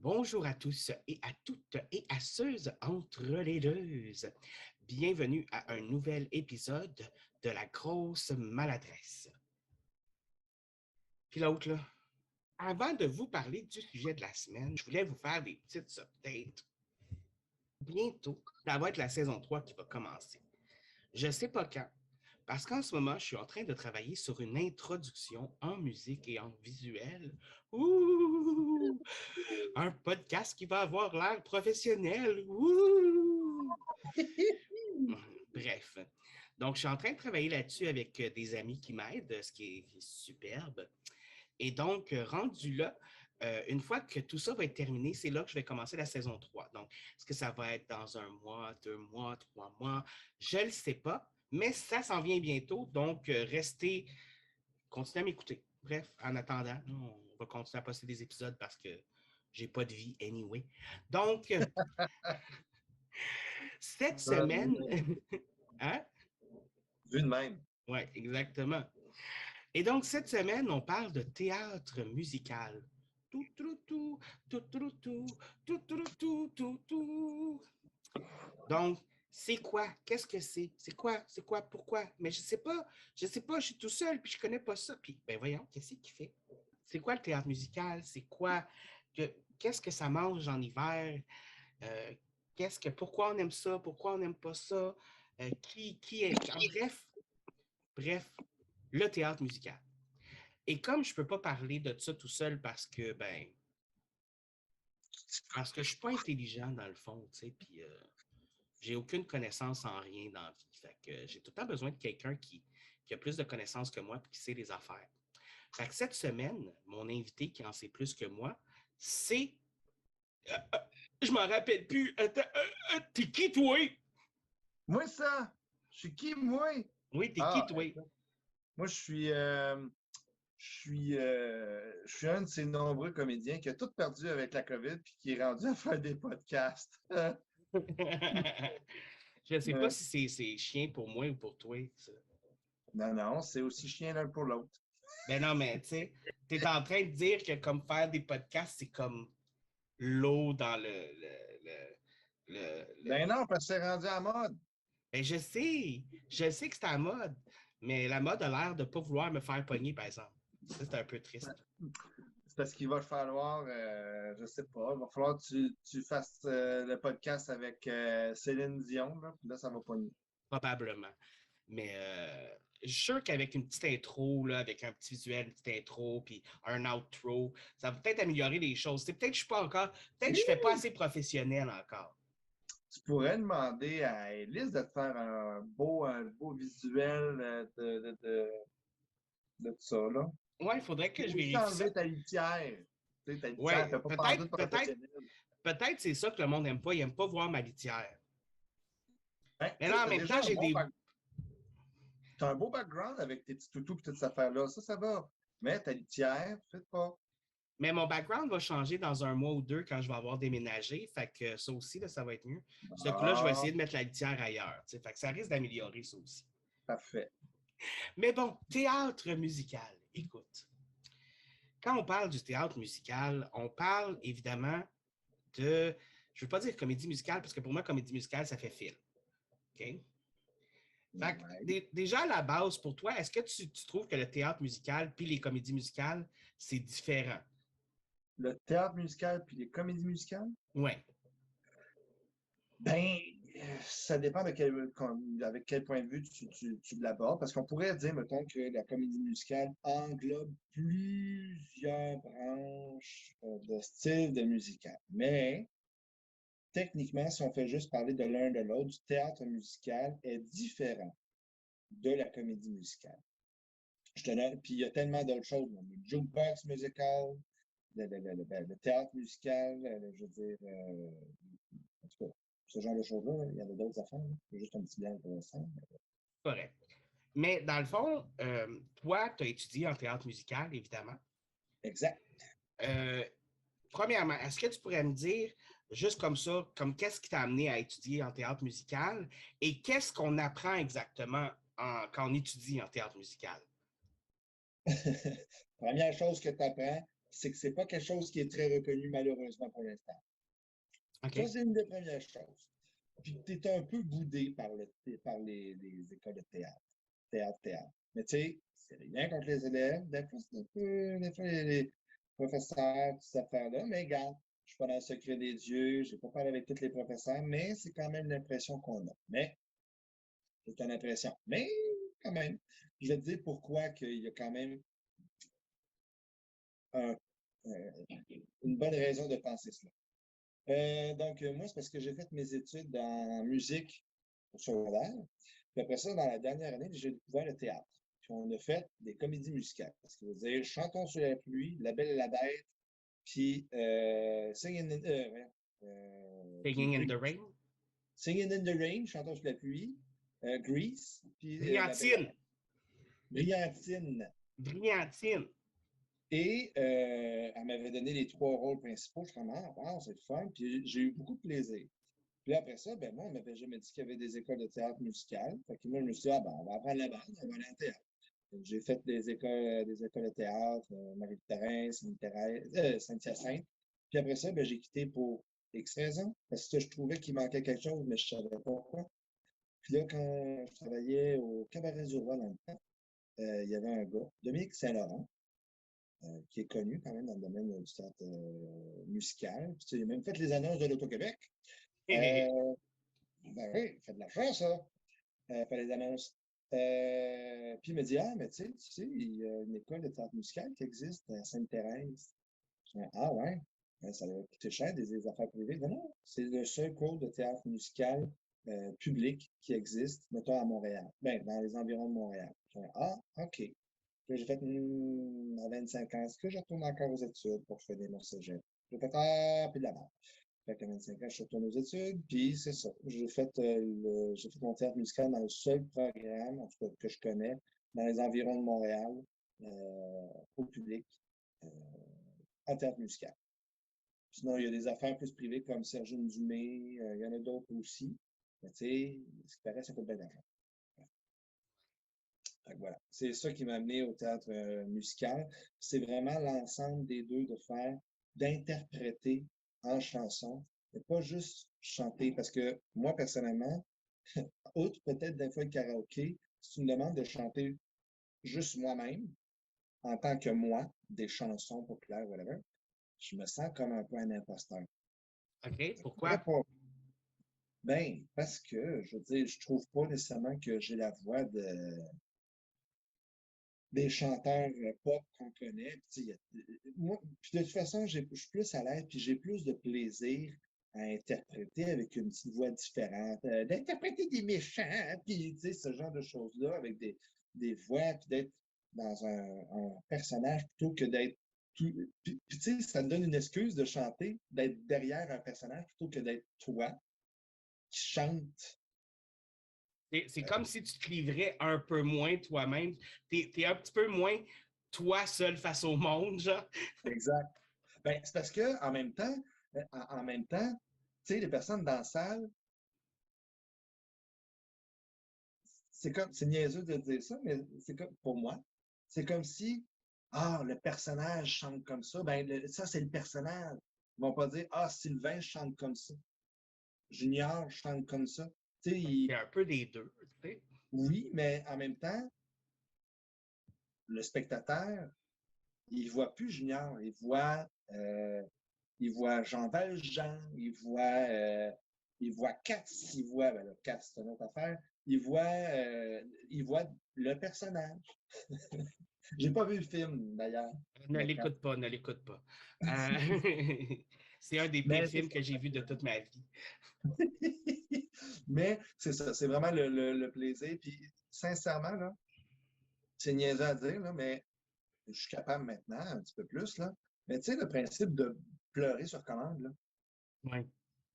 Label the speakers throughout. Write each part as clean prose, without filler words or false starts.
Speaker 1: Bonjour à tous et à toutes et à ceux entre les deux. Bienvenue à un nouvel épisode de La Grosse Maladresse. Puis l'autre, là, avant de vous parler du sujet de la semaine, je voulais vous faire des petites updates. Bientôt, ça va être la saison 3 qui va commencer. Je ne sais pas quand, parce qu'en ce moment, je suis en train de travailler sur une introduction en musique et en visuel. Ouh! Un podcast qui va avoir l'air professionnel. Ouh! Bref. Donc, je suis en train de travailler là-dessus avec des amis qui m'aident, ce qui est superbe. Et donc, rendu là, une fois que tout ça va être terminé, c'est là que je vais commencer la saison 3. Donc, est-ce que ça va être dans un mois, 2 mois, 3 mois? Je ne le sais pas, mais ça s'en vient bientôt. Donc, restez, continuez à m'écouter. Bref, en attendant, on va continuer à poster des épisodes parce que j'ai pas de vie anyway. Donc, cette semaine, hein?
Speaker 2: Vu de même.
Speaker 1: Oui, exactement. Et donc, cette semaine, on parle de théâtre musical. Tout, tout, tout, tout, tout, tout, tout, tout, tout, tout, tout. Donc, c'est quoi? Qu'est-ce que c'est? C'est quoi? C'est quoi? Pourquoi? Mais je sais pas. Je sais pas. Je suis tout seul, puis je connais pas ça. Puis, ben voyons, qu'est-ce qu'il fait? C'est quoi le théâtre musical? C'est quoi? Qu'est-ce que ça mange en hiver? Euh, pourquoi on aime ça? Pourquoi on n'aime pas ça? Qui est... Bref, le théâtre musical. Et comme je ne peux pas parler de ça tout seul parce que je ne suis pas intelligent dans le fond, tu sais, puis j'ai aucune connaissance en rien dans la vie. Fait que j'ai tout le temps besoin de quelqu'un qui a plus de connaissances que moi et qui sait les affaires. Fait que cette semaine, mon invité qui en sait plus que moi, c'est. euh, euh, je m'en rappelle plus. T'es qui, toi?
Speaker 2: Moi, ça, je suis qui, moi?
Speaker 1: Oui, t'es qui,
Speaker 2: Ah,
Speaker 1: toi?
Speaker 2: moi, je suis un de ces nombreux comédiens qui a tout perdu avec la COVID puis qui est rendu à faire des podcasts.
Speaker 1: Je ne sais pas
Speaker 2: Euh,
Speaker 1: si c'est chien pour moi ou pour toi. Ça.
Speaker 2: non, non, c'est aussi chien l'un pour l'autre.
Speaker 1: Ben non, mais tu sais, tu es en train de dire que comme faire des podcasts, c'est comme l'eau dans
Speaker 2: Ben non, parce que c'est rendu à mode.
Speaker 1: Ben je sais que c'est à la mode, mais la mode a l'air de ne pas vouloir me faire pogner, par exemple. Ça, c'est un peu triste.
Speaker 2: C'est parce qu'il va falloir, je sais pas, il va falloir que tu fasses le podcast avec Céline Dion, là, puis là, ça va pogner.
Speaker 1: Probablement. Mais je suis sûr qu'avec une petite intro, là, avec un petit visuel, une petite intro, puis un outro, ça va peut-être améliorer les choses. C'est peut-être que je suis pas encore, peut-être que je ne fais pas assez professionnel encore.
Speaker 2: Tu pourrais demander à Elise de te faire un beau visuel de tout ça, là.
Speaker 1: Ouais, il faudrait que
Speaker 2: Puis
Speaker 1: je
Speaker 2: aussi
Speaker 1: vérifie ça.
Speaker 2: enlever ta litière. Tu sais, ta litière,
Speaker 1: Ouais,
Speaker 2: t'as pas pendu de professionnel.
Speaker 1: peut-être c'est ça que le monde n'aime pas. Il n'aime pas voir ma litière.
Speaker 2: Ben,
Speaker 1: Mais
Speaker 2: tu
Speaker 1: là,
Speaker 2: sais,
Speaker 1: en même temps, j'ai des.
Speaker 2: t'as un beau background avec tes petits toutous et toutes ces affaires-là. Ça va. Mais ta litière, faites pas.
Speaker 1: Mais mon background va changer dans un mois ou deux quand je vais avoir déménagé. Fait que ça aussi, là, ça va être mieux. Ce coup-là, je vais
Speaker 2: Ah,
Speaker 1: essayer de mettre la litière ailleurs. Fait que ça risque d'améliorer ça aussi.
Speaker 2: parfait.
Speaker 1: Mais bon, théâtre musical. Écoute, quand on parle du théâtre musical, on parle évidemment de. Je ne veux pas dire comédie musicale parce que pour moi, comédie musicale, ça fait film. OK? Fait que,
Speaker 2: Ouais.
Speaker 1: déjà à la base, pour toi, est-ce que tu trouves que le théâtre musical puis les comédies musicales, c'est différent?
Speaker 2: Le théâtre musical puis les comédies musicales?
Speaker 1: Oui.
Speaker 2: Ben, ça dépend avec quel point de vue tu l'abordes, parce qu'on pourrait dire, mettons, que la comédie musicale englobe plusieurs branches de styles de musical. Mais, techniquement, si on fait juste parler de l'un de l'autre, du théâtre musical est différent de la comédie musicale. Puis il y a tellement d'autres choses, le jukebox musical, le théâtre musical, je veux dire, en tout cas, ce genre de choses-là, il y en a d'autres affaires. C'est juste un petit blanc pour l'instant.
Speaker 1: Correct. Mais dans le fond, toi, tu as étudié en théâtre musical, évidemment.
Speaker 2: Exact.
Speaker 1: Euh, Premièrement, est-ce que tu pourrais me dire, juste comme ça, comme qu'est-ce qui t'a amené à étudier en théâtre musical et qu'est-ce qu'on apprend exactement quand on étudie en théâtre musical?
Speaker 2: Première chose que tu apprends, c'est que c'est pas quelque chose qui est très reconnu, malheureusement, pour l'instant. Ça,
Speaker 1: OK.
Speaker 2: c'est une des premières choses. Puis tu es un peu boudé par les écoles de théâtre. Mais tu sais, c'est rien contre les élèves. Des fois, les professeurs, toutes ces affaires-là. Mais regarde, je suis pas dans le secret des dieux, j'ai pas parlé avec tous les professeurs, mais c'est quand même l'impression qu'on a. Mais, c'est une impression. Mais, quand même, je vais te dire pourquoi qu'il y a quand même un- une bonne raison de penser cela. Donc, moi, c'est parce que j'ai fait mes études en musique au secondaire. Puis après ça, dans la dernière année, j'ai découvert le théâtre. Puis on a fait des comédies musicales. Ce qui veut dire Chantons sous la pluie, La Belle et la Bête, puis
Speaker 1: Singing in the Rain.
Speaker 2: Singing in the Rain, Chantons sous la pluie, Grease, puis La Belle et la
Speaker 1: Brillantine.
Speaker 2: Bête. Brillantine.
Speaker 1: Brillantine.
Speaker 2: Et elle m'avait donné les 3 rôles principaux. Je suis comme, ah, wow, c'est le fun. Puis j'ai eu beaucoup de plaisir. Puis après ça, ben moi, on m'avait jamais dit qu'il y avait des écoles de théâtre musical. Fait que moi, je me suis dit, ah ben, on va apprendre la base, on va aller en théâtre. Donc, j'ai fait des écoles de théâtre, Marie-Victorin, Saint-Hyacinthe. Puis après ça, ben, j'ai quitté pour X raisons, parce que je trouvais qu'il manquait quelque chose, mais je ne savais pas pourquoi. Puis là, quand je travaillais au Cabaret du Roi dans le temps, il y avait un gars, Dominique Saint-Laurent, qui est connu quand même dans le domaine du théâtre musical. Puis, il a même fait les annonces de l'Auto-Québec. Ben oui, il fait de l'argent, ça. Fait les annonces. Puis il me dit, ah, mais tu sais, il y a une école de théâtre musical qui existe à Sainte-Thérèse. Je dis, ah ouais, ben, ça va coûter cher des affaires privées. Non, non, c'est le seul cours de théâtre musical public qui existe, mettons à Montréal. Ben, dans les environs de Montréal. Je dis, ah, OK. Puis j'ai fait, à 25 ans, est-ce que je retourne encore aux études pour finir mon cégep? J'ai fait, ah, puis de la merde. Fait qu'à 25 ans, je suis retourné aux études, puis c'est ça. J'ai fait mon théâtre musical dans le seul programme, en tout cas, que je connais, dans les environs de Montréal, au public, euh, en théâtre musical. Sinon, il y a des affaires plus privées comme Sergine Dumé, il y en a d'autres aussi. Mais tu sais, ce qui paraît, ça coûte bien d'argent. Fait que voilà. C'est ça qui m'a amené au théâtre musical. C'est vraiment l'ensemble des deux d'interpréter en chanson, et pas juste chanter. Parce que moi, personnellement, outre peut-être des fois le karaoké, si tu me demandes de chanter juste moi-même, en tant que moi, des chansons populaires, whatever, je me sens comme un peu un imposteur.
Speaker 1: OK.
Speaker 2: Je pourrais
Speaker 1: Pourquoi?
Speaker 2: pas. Ben, parce que, je veux dire, je trouve pas nécessairement que j'ai la voix des chanteurs pop qu'on connaît. Puis, moi, puis de toute façon, je suis plus à l'aise, puis j'ai plus de plaisir à interpréter avec une petite voix différente, d'interpréter des méchants, puis ce genre de choses-là, avec des voix, puis d'être dans un personnage plutôt que d'être tout. Puis, tu sais, ça te donne une excuse de chanter, d'être derrière un personnage plutôt que d'être toi qui chante.
Speaker 1: C'est comme si tu te livrais un peu moins toi-même. T'es un petit peu moins toi seul face au monde, genre.
Speaker 2: Exact. Ben, c'est parce que en même temps, tu sais, les personnes dans la salle, c'est niaiseux de dire ça, mais c'est comme, pour moi, c'est comme si, ah, le personnage chante comme ça, ben, ça, c'est le personnage. Ils vont pas dire, ah, Sylvain chante comme ça, Junior chante comme ça. Tu sais,
Speaker 1: C'est un peu des deux, tu sais.
Speaker 2: oui, mais en même temps, le spectateur, il voit plus Junior, il voit Jean Valjean, il voit Katz, ben là, Katz, c'est une autre affaire. Il voit le personnage. J'ai pas vu le film, d'ailleurs.
Speaker 1: Ne
Speaker 2: de Katz.
Speaker 1: l'écoute pas, ne l'écoute pas. Euh, c'est un des pires
Speaker 2: Mais c'est
Speaker 1: films
Speaker 2: ça.
Speaker 1: que j'ai vu de toute ma vie.
Speaker 2: Mais c'est ça, c'est vraiment le plaisir. Puis, sincèrement, là, c'est niaiseux à dire, là, mais je suis capable maintenant, un petit peu plus, là. Mais tu sais, le principe de pleurer sur commande, là.
Speaker 1: Ouais.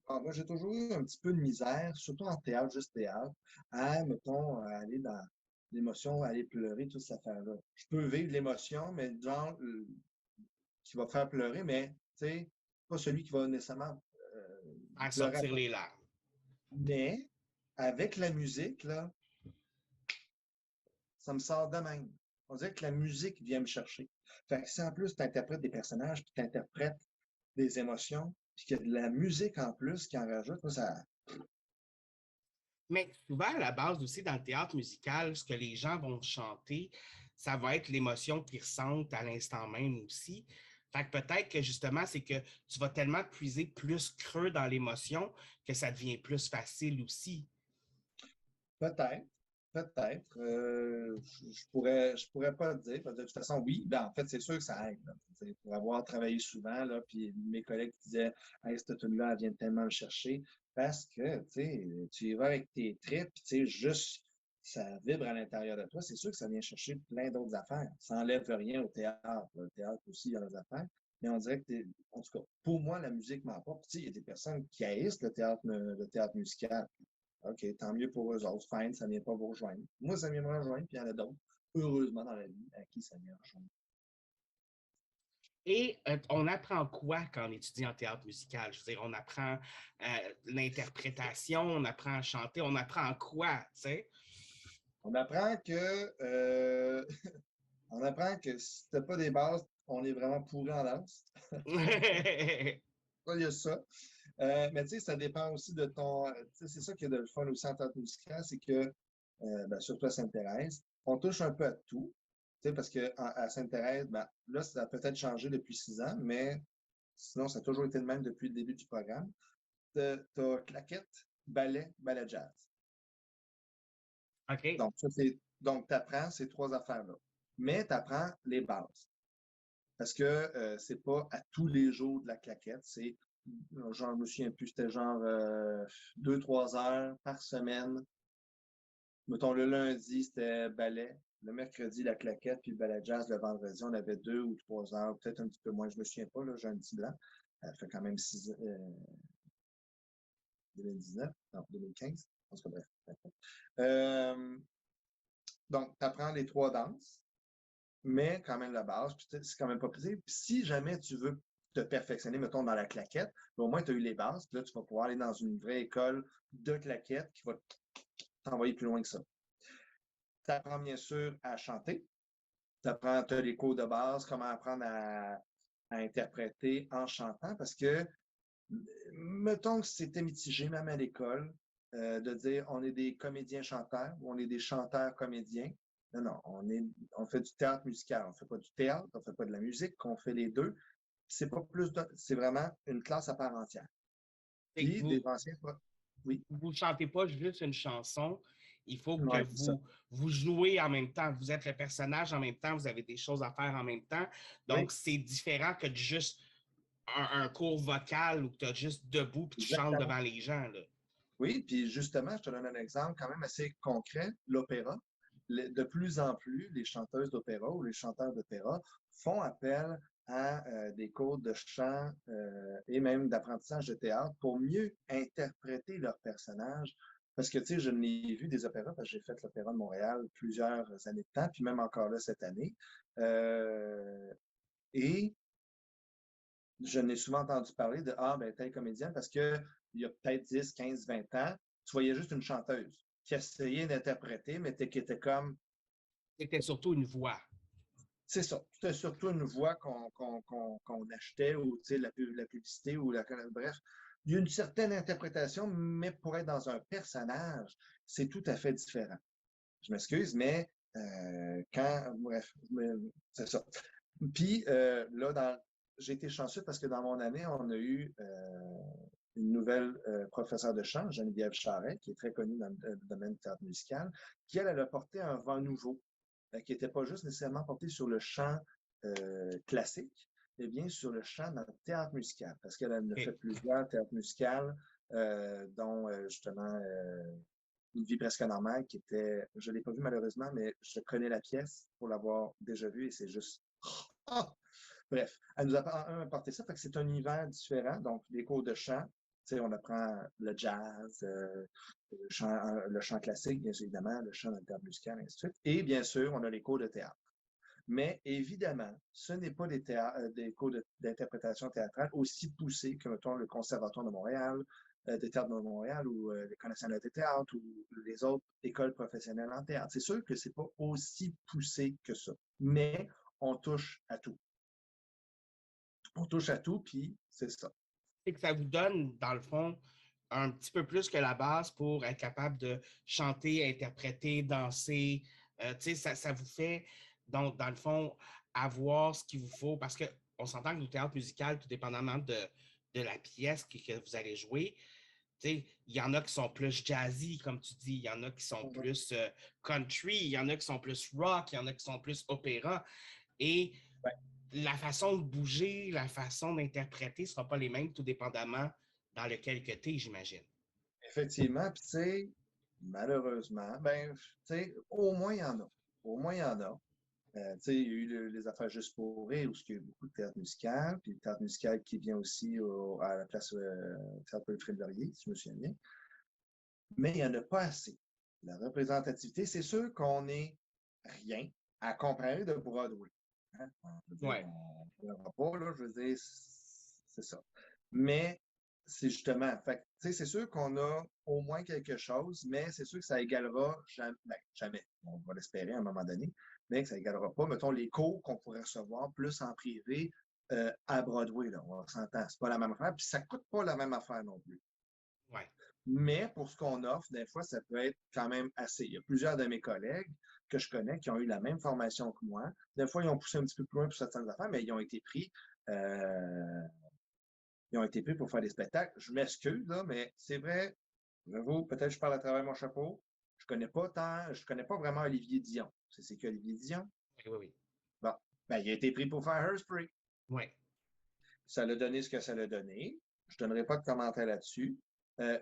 Speaker 2: Ah, moi, j'ai toujours eu un petit peu de misère, surtout en théâtre, juste théâtre, à, mettons, aller dans l'émotion, aller pleurer, toute cette affaire-là. Je peux vivre l'émotion, mais genre, qui va te faire pleurer, mais, tu sais, pas celui qui va nécessairement
Speaker 1: À
Speaker 2: pleurer
Speaker 1: sortir
Speaker 2: après.
Speaker 1: les larmes.
Speaker 2: Mais, avec la musique, là, ça me sort de même. On dirait que la musique vient me chercher. Fait que si en plus tu interprètes des personnages, puis tu interprètes des émotions, puis qu'il y a de la musique en plus qui en rajoute, moi, ça.
Speaker 1: Mais souvent, à la base aussi, dans le théâtre musical, ce que les gens vont chanter, ça va être l'émotion qu'ils ressentent à l'instant même aussi. Fait que peut-être que justement, c'est que tu vas tellement puiser plus creux dans l'émotion que ça devient plus facile aussi.
Speaker 2: Peut-être, peut-être. Je pourrais pas te dire. Parce que de toute façon, oui. Ben, en fait, c'est sûr que ça aide. Là. Pour avoir travaillé souvent, là, puis mes collègues disaient, hey, cette tune-là, elle vient tellement le chercher. Parce que, tu y vas avec tes tripes, puis juste, ça vibre à l'intérieur de toi. C'est sûr que ça vient chercher plein d'autres affaires. Ça n'enlève rien au théâtre. Le théâtre aussi, il y a des affaires. Mais on dirait que, en tout cas, pour moi, la musique m'apporte. Il y a des personnes qui haïssent le théâtre musical. OK, tant mieux pour eux autres. Fine, ça ne vient pas vous rejoindre. Moi, ça vient me rejoindre, puis il y en a d'autres, heureusement, dans la vie, à qui ça vient rejoindre.
Speaker 1: Et on apprend quoi quand on étudie en théâtre musical? Je veux dire, on apprend l'interprétation, on apprend à chanter, on apprend quoi, tu sais?
Speaker 2: On apprend que, on apprend que si tu n'as pas des bases, on est vraiment pourri en danse. Il y a ça. Mais tu sais, ça dépend aussi de ton. C'est ça qui est de le fun aussi en théâtre musical, c'est que, ben, surtout à Sainte-Thérèse, on touche un peu à tout. Parce qu'à Sainte-Thérèse, ben, là, ça a peut-être changé depuis 6 ans, mais sinon, ça a toujours été le même depuis le début du programme. Tu as claquette, ballet, ballet jazz.
Speaker 1: OK.
Speaker 2: Donc, tu apprends ces trois affaires-là. Mais tu apprends les bases. Parce que c'est pas à tous les jours de la claquette. C'est, genre, je me souviens plus, c'était genre 2-3 heures par semaine. Mettons, le lundi, c'était ballet. Le mercredi, la claquette, puis le ballet jazz. Le vendredi, on avait 2 ou 3 heures, peut-être un petit peu moins, je me souviens pas, là, j'ai un petit blanc. Ça fait quand même 2019, non, 2015. En tout cas, bref. Donc, tu apprends les trois danses, mais quand même la base, puis c'est quand même pas possible. Puis si jamais tu veux te perfectionner, mettons, dans la claquette, au moins tu as eu les bases, puis là, tu vas pouvoir aller dans une vraie école de claquette qui va t'envoyer plus loin que ça. Tu apprends bien sûr à chanter, tu apprends les cours de base, comment apprendre à interpréter en chantant, parce que, mettons que c'était mitigé, même à l'école, de dire on est des comédiens-chanteurs ou on est des chanteurs-comédiens. Non, non, on fait du théâtre musical. On ne fait pas du théâtre, on ne fait pas de la musique, on fait les deux. C'est vraiment une classe à part entière.
Speaker 1: Fait que
Speaker 2: Puis des anciens, oui,
Speaker 1: vous ne chantez pas juste une chanson, il faut que
Speaker 2: ouais, c'est ça.
Speaker 1: vous jouez en même temps. Vous êtes le personnage en même temps, vous avez des choses à faire en même temps. Donc,
Speaker 2: Oui,
Speaker 1: c'est différent que de juste un cours vocal où tu es juste debout et tu chantes
Speaker 2: exactement.
Speaker 1: devant les gens. Là.
Speaker 2: Oui, puis justement, je te donne un exemple quand même assez concret, l'opéra. De plus en plus, les chanteuses d'opéra ou les chanteurs d'opéra font appel à des cours de chant et même d'apprentissage de théâtre pour mieux interpréter leurs personnages. Parce que, tu sais, je n'ai vu des opéras, parce que j'ai fait l'Opéra de Montréal plusieurs années de temps, puis même encore là cette année. Et je n'ai souvent entendu parler de ah, ben, telle comédienne parce qu'il y a peut-être 10, 15, 20 ans, tu voyais juste une chanteuse qui essayait d'interpréter, mais qui était comme.
Speaker 1: C'était surtout une voix.
Speaker 2: C'est ça. C'était surtout une voix qu'on achetait ou la publicité ou la. Bref, il y a une certaine interprétation, mais pour être dans un personnage, c'est tout à fait différent. Je m'excuse, mais bref, c'est ça. Puis là, j'ai été chanceux parce que dans mon année, on a eu une nouvelle professeure de chant, Geneviève Charret, qui est très connue dans le domaine du théâtre musical, qui, elle a porté un vent nouveau, qui n'était pas juste nécessairement porté sur le chant classique, mais bien sur le chant dans le théâtre musical, parce qu'elle a fait
Speaker 1: Okay.
Speaker 2: plusieurs théâtres musicaux, dont justement Une vie presque normale, qui était, je ne l'ai pas vu malheureusement, mais je connais la pièce pour l'avoir déjà vue et c'est juste. Oh! Bref, elle nous a apporté ça, fait que c'est un univers différent. Donc, les cours de chant, on apprend le jazz, le chant classique, bien évidemment, le chant dans le théâtre musical, et ainsi de suite. Et bien sûr, on a les cours de théâtre. Mais évidemment, ce n'est pas des cours d'interprétation théâtrale aussi poussés que, mettons, le Conservatoire de Montréal, de théâtre de Montréal ou l'École nationale de théâtre ou les autres écoles professionnelles en théâtre. C'est sûr que c'est pas aussi poussé que ça, mais on touche à tout. On touche à tout, puis c'est ça.
Speaker 1: C'est que ça vous donne, dans le fond, un petit peu plus que la base pour être capable de chanter, interpréter, danser. Ça vous fait, donc, dans le fond, avoir ce qu'il vous faut. Parce qu'on s'entend que le théâtre musical, tout dépendamment de la pièce que vous allez jouer, il y en a qui sont plus jazzy, comme tu dis, il y en a qui sont plus country, il y en a qui sont plus rock, il y en a qui sont plus opéra. Et
Speaker 2: Ouais.
Speaker 1: la façon de bouger, la façon d'interpréter ne sera pas les mêmes, tout dépendamment dans lequel que tu es, j'imagine.
Speaker 2: Effectivement, puis tu sais, malheureusement, ben, tu sais, au moins il y en a. Au moins il y en a. Tu sais, il y a eu les affaires juste pour rire, où il y a eu beaucoup de théâtre musical, puis le théâtre musical qui vient aussi à la place théâtre Paul Laurier, si je me souviens bien. Mais il n'y en a pas assez. La représentativité, c'est sûr qu'on n'est rien à comparer de Broadway. Hein?
Speaker 1: Ouais.
Speaker 2: On ne pas, là, je veux dire, c'est ça. Mais c'est justement, fait, c'est sûr qu'on a au moins quelque chose, mais c'est sûr que ça égalera jamais, ben, jamais, on va l'espérer à un moment donné, mais que ça égalera pas, mettons, les cours qu'on pourrait recevoir plus en privé à Broadway, là, on s'entend, c'est pas la même affaire, puis ça coûte pas la même affaire non plus.
Speaker 1: Ouais.
Speaker 2: Mais pour ce qu'on offre, des fois, ça peut être quand même assez. Il y a plusieurs de mes collègues que je connais qui ont eu la même formation que moi. Des fois, ils ont poussé un petit peu plus loin pour certaines affaires, mais ils ont été pris. Ils ont été pris pour faire des spectacles. Je m'excuse, là, mais c'est vrai, j'avoue, peut-être que je parle à travers mon chapeau. Je connais pas vraiment Olivier Dion. C'est qui Olivier Dion?
Speaker 1: Oui, oui, oui.
Speaker 2: Bon, ben, il a été pris pour faire Hairspray.
Speaker 1: Ouais.
Speaker 2: Ça l'a donné ce que ça l'a donné. Je ne donnerai pas de commentaire là-dessus.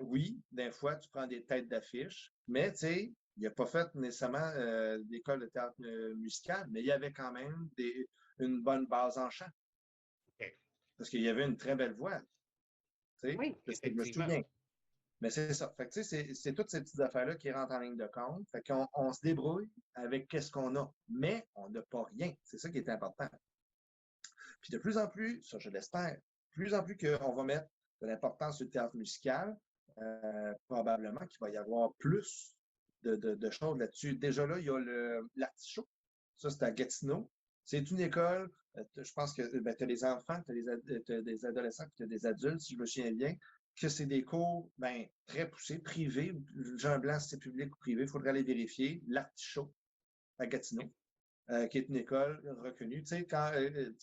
Speaker 2: Oui, des fois, tu prends des têtes d'affiche, mais tu sais, il n'a pas fait nécessairement d'école de théâtre musical, mais il y avait quand même une bonne base en chant.
Speaker 1: Okay.
Speaker 2: Parce qu'il y avait une très belle voix, tu sais,
Speaker 1: Oui,
Speaker 2: de ce que je me
Speaker 1: effectivement.
Speaker 2: souviens. Mais c'est ça. Fait que, tu sais, c'est toutes ces petites affaires-là qui rentrent en ligne de compte. Fait qu'on se débrouille avec qu'est-ce qu'on a. Mais on n'a pas rien. C'est ça qui est important. Puis de plus en plus, ça je l'espère, de plus en plus qu'on va mettre de l'importance sur le théâtre musical, probablement qu'il va y avoir plus de choses là-dessus. Déjà là, il y a l'Artichaut. Ça, c'est à Gatineau. C'est une école, je pense que ben, tu as les enfants, tu as des adolescents, tu as des adultes, si je me souviens bien, que c'est des cours ben, très poussés, privés. Jean Blanc, c'est public ou privé, il faudrait aller vérifier. L'Artichaut à Gatineau qui est une école reconnue. Tu sais,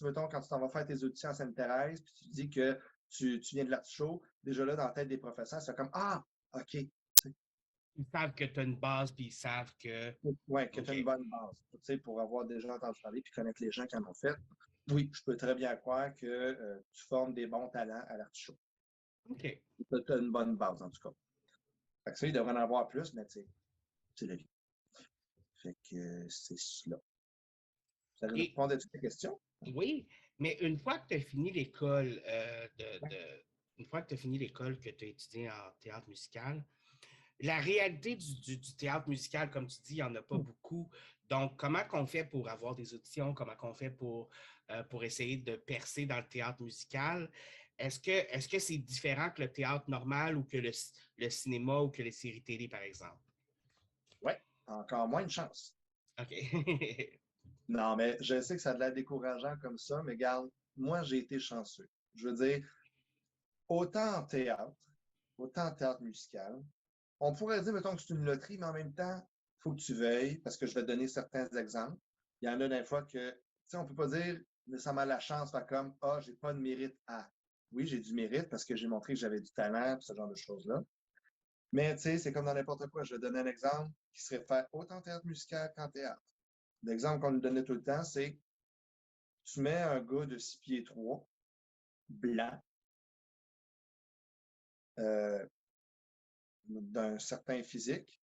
Speaker 2: mettons, quand tu t'en vas faire tes auditions à Sainte-Thérèse, puis tu dis que tu viens de l'Artichaut, déjà là, dans la tête des professeurs, c'est comme Ah, OK.
Speaker 1: Ils savent que tu as une base, puis ils savent que.
Speaker 2: Oui, que tu as une
Speaker 1: OK.
Speaker 2: bonne base. Tu sais, pour avoir déjà entendu parler puis connaître les gens qui en ont fait. Oui, je peux très bien croire que tu formes des bons talents à l'Artichaut.
Speaker 1: OK.
Speaker 2: Tu as une bonne base, en tout cas. Fait que ça, il devrait en avoir plus, mais tu sais, c'est la vie. Fait que c'est cela. Ça
Speaker 1: Et
Speaker 2: répond à ta question?
Speaker 1: oui, mais une fois que tu as fini l'école, une fois que tu as fini l'école que tu as étudié en théâtre musical, la réalité du théâtre musical, comme tu dis, il n'y en a pas beaucoup. Donc, comment qu'on fait pour avoir des auditions? Comment qu'on fait pour essayer de percer dans le théâtre musical? Est-ce que c'est différent que le théâtre normal ou que le cinéma ou que les séries télé, par exemple?
Speaker 2: Oui, encore moins de chance.
Speaker 1: OK.
Speaker 2: Non, mais je sais que ça a de l'air décourageant comme ça, mais regarde, moi, j'ai été chanceux. Je veux dire, autant en théâtre musical, on pourrait dire, mettons que c'est une loterie, mais en même temps, il faut que tu veilles, parce que je vais te donner certains exemples. Il y en a des fois que, tu sais, on ne peut pas dire nécessairement la chance, faire comme, ah, j'ai pas de mérite à. Oui, j'ai du mérite parce que j'ai montré que j'avais du talent, ce genre de choses-là. Mais, tu sais, c'est comme dans n'importe quoi. Je vais donner un exemple qui serait fait autant en théâtre musical qu'en théâtre. L'exemple qu'on nous donnait tout le temps, c'est tu mets un gars de 6 pieds 3, blanc, euh, d'un certain physique,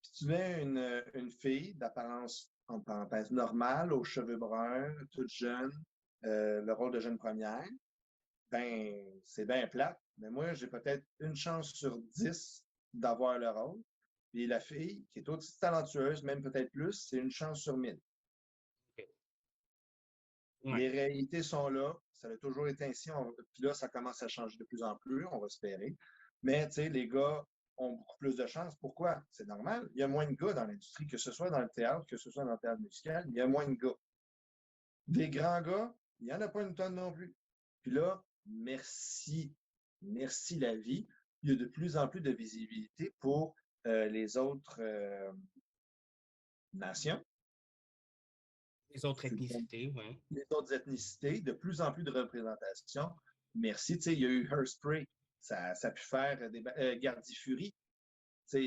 Speaker 2: puis tu mets une fille d'apparence, en parenthèse, normale, aux cheveux bruns, toute jeune, le rôle de jeune première, ben, c'est bien plate. Mais moi, j'ai peut-être une chance sur 10 d'avoir le rôle. Puis la fille, qui est aussi talentueuse, même peut-être plus, c'est une chance sur 1000.
Speaker 1: Ouais.
Speaker 2: Les réalités sont là. Ça a toujours été ainsi. Puis là, ça commence à changer de plus en plus, on va espérer. Mais, tu sais, les gars ont beaucoup plus de chance. Pourquoi? C'est normal. Il y a moins de gars dans l'industrie, que ce soit dans le théâtre, que ce soit dans le théâtre musical, il y a moins de gars. Des grands gars, il n'y en a pas une tonne non plus. Puis là, merci, merci la vie, il y a de plus en plus de visibilité pour les autres nations,
Speaker 1: Les autres ethnicités, oui.
Speaker 2: les autres ethnicités, de plus en plus de représentation. Merci, tu sais, il y a eu Hairspray, ça a pu faire des Gardi Fury, tu sais,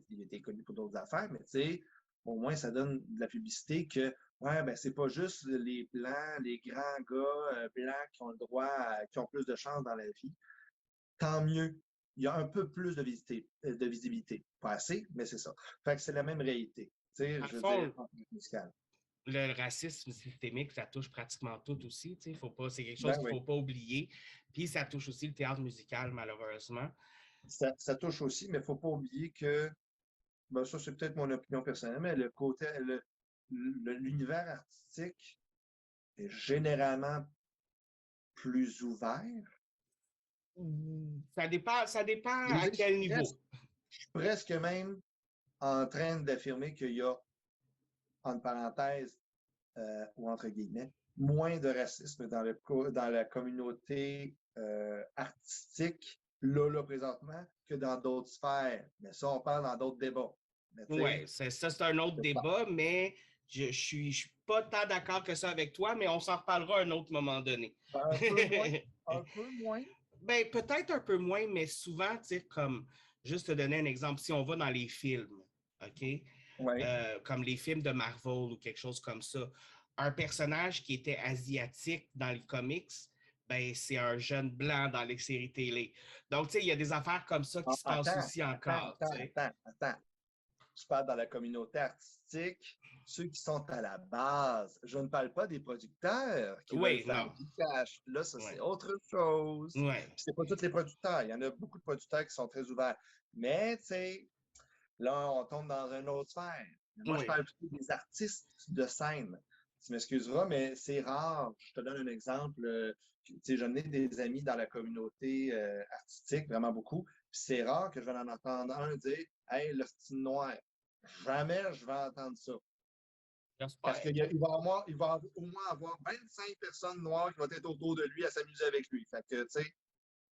Speaker 2: il était connu pour d'autres affaires, mais tu sais, au moins ça donne de la publicité que ouais, ben c'est pas juste les blancs, les grands gars blancs qui ont le droit, qui ont plus de chance dans la vie. Tant mieux. Il y a un peu plus de visibilité. Pas assez, mais c'est ça. Fait que c'est la même réalité. Tu sais,
Speaker 1: Dans le
Speaker 2: je veux dire,
Speaker 1: fond,
Speaker 2: en tant que musical.
Speaker 1: le racisme systémique, ça touche pratiquement tout aussi. Faut pas, c'est quelque chose
Speaker 2: Ben
Speaker 1: qu'il ne
Speaker 2: oui.
Speaker 1: faut pas oublier. Puis ça touche aussi le théâtre musical, malheureusement.
Speaker 2: Ça touche aussi, mais il ne faut pas oublier que, ben ça, c'est peut-être mon opinion personnelle, mais le côté, l'univers artistique est généralement plus ouvert.
Speaker 1: Ça dépend
Speaker 2: Je veux
Speaker 1: à
Speaker 2: dire,
Speaker 1: quel niveau.
Speaker 2: je suis presque même en train d'affirmer qu'il y a, entre parenthèses, ou entre guillemets, moins de racisme dans la communauté artistique, là, présentement, que dans d'autres sphères. Mais ça, on parle dans d'autres débats. Mais tu
Speaker 1: Oui,
Speaker 2: sais,
Speaker 1: ça, c'est un autre
Speaker 2: c'est ça.
Speaker 1: débat, mais je suis pas tant d'accord que ça avec toi, mais on s'en reparlera à un autre moment donné.
Speaker 2: Un peu moins, un peu moins.
Speaker 1: Ben, peut-être un peu moins, mais souvent, tu sais, comme, juste te donner un exemple, si on va dans les films, OK?
Speaker 2: Oui.
Speaker 1: Comme les films de Marvel ou quelque chose comme ça, un personnage qui était asiatique dans les comics, ben, c'est un jeune blanc dans les séries télé. Donc, tu sais, il y a des affaires comme ça qui
Speaker 2: Ah,
Speaker 1: se passent
Speaker 2: attends,
Speaker 1: aussi
Speaker 2: attends,
Speaker 1: encore, tu
Speaker 2: attends,
Speaker 1: sais.
Speaker 2: attends, attends. Tu parles dans la communauté artistique, ceux qui sont à la base. Je ne parle pas des producteurs qui veulent
Speaker 1: Oui,
Speaker 2: faire
Speaker 1: non.
Speaker 2: du cash. Là, ça, c'est
Speaker 1: Ouais.
Speaker 2: autre chose.
Speaker 1: Ouais.
Speaker 2: Puis c'est pas tous les producteurs. Il y en a beaucoup de producteurs qui sont très ouverts. Mais, tu sais, là, on tombe dans une autre sphère. Moi, je
Speaker 1: Oui.
Speaker 2: parle plutôt des artistes de scène. Tu m'excuseras, mais c'est rare. Je te donne un exemple. Tu sais, j'en ai des amis dans la communauté artistique, vraiment beaucoup. Puis c'est rare que je vais en entendre un dire Hey, le style noir. Jamais je vais entendre ça. Parce
Speaker 1: J'espère.
Speaker 2: il va au moins avoir 25 personnes noires qui vont être autour de lui à s'amuser avec lui. Fait que, tu sais,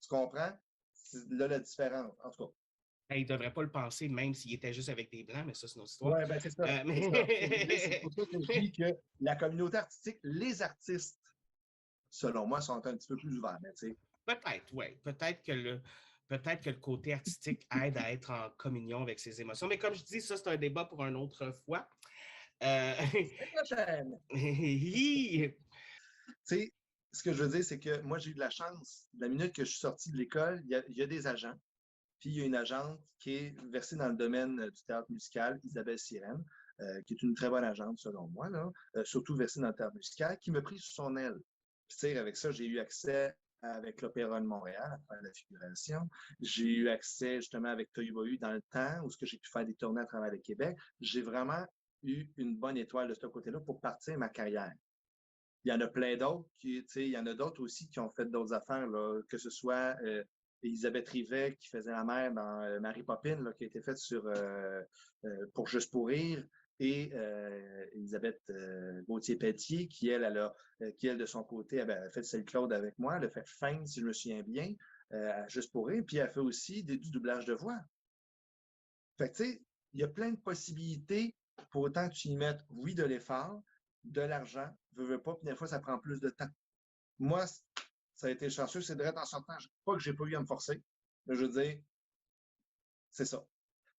Speaker 2: tu comprends? C'est là la différence. En tout cas.
Speaker 1: Il ne devrait pas le penser, même s'il était juste avec des blancs, mais ça, c'est une autre histoire.
Speaker 2: Oui, ben c'est ça. C'est ça. C'est
Speaker 1: Mais...
Speaker 2: pour ça que je dis que la communauté artistique, les artistes, selon moi, sont un petit peu plus ouverts. Mais, tu sais,
Speaker 1: peut-être, oui. Peut-être que le côté artistique aide à être en communion avec ses émotions. Mais comme je dis, ça, c'est un débat pour une autre fois.
Speaker 2: c'est prochaine.
Speaker 1: Hi!
Speaker 2: Tu sais, ce que je veux dire, c'est que moi, j'ai eu de la chance. La minute que je suis sorti de l'école, il y a des agents. Puis il y a une agente qui est versée dans le domaine du théâtre musical, Isabelle Sirène, qui est une très bonne agente selon moi, là, surtout versée dans le théâtre musical, qui me prit sous son aile. Puis, tu sais, avec ça, j'ai eu accès avec l'Opéra de Montréal à faire la figuration. J'ai eu accès justement avec Tohubohu dans le temps où j'ai pu faire des tournées à travers le Québec. J'ai vraiment eu une bonne étoile de ce côté-là pour partir ma carrière. Il y en a plein d'autres il y en a d'autres aussi qui ont fait d'autres affaires, là, que ce soit Elisabeth Rivet qui faisait la mère dans Mary Poppins, là, qui a été faite sur pour Juste pour rire, et Elisabeth Gauthier-Pelletier, qui, elle, de son côté, a fait Celle Claude avec moi, elle a fait Fame, si je me souviens bien, Juste pour rire, puis elle fait aussi du doublage de voix. Fait que, tu sais, il y a plein de possibilités pour autant que tu y mettes, oui, de l'effort, de l'argent, veux pas, puis des fois, ça prend plus de temps. Moi, ça a été chanceux, c'est direct en sortant. Pas que j'ai pas eu à me forcer, mais je veux dire, c'est ça.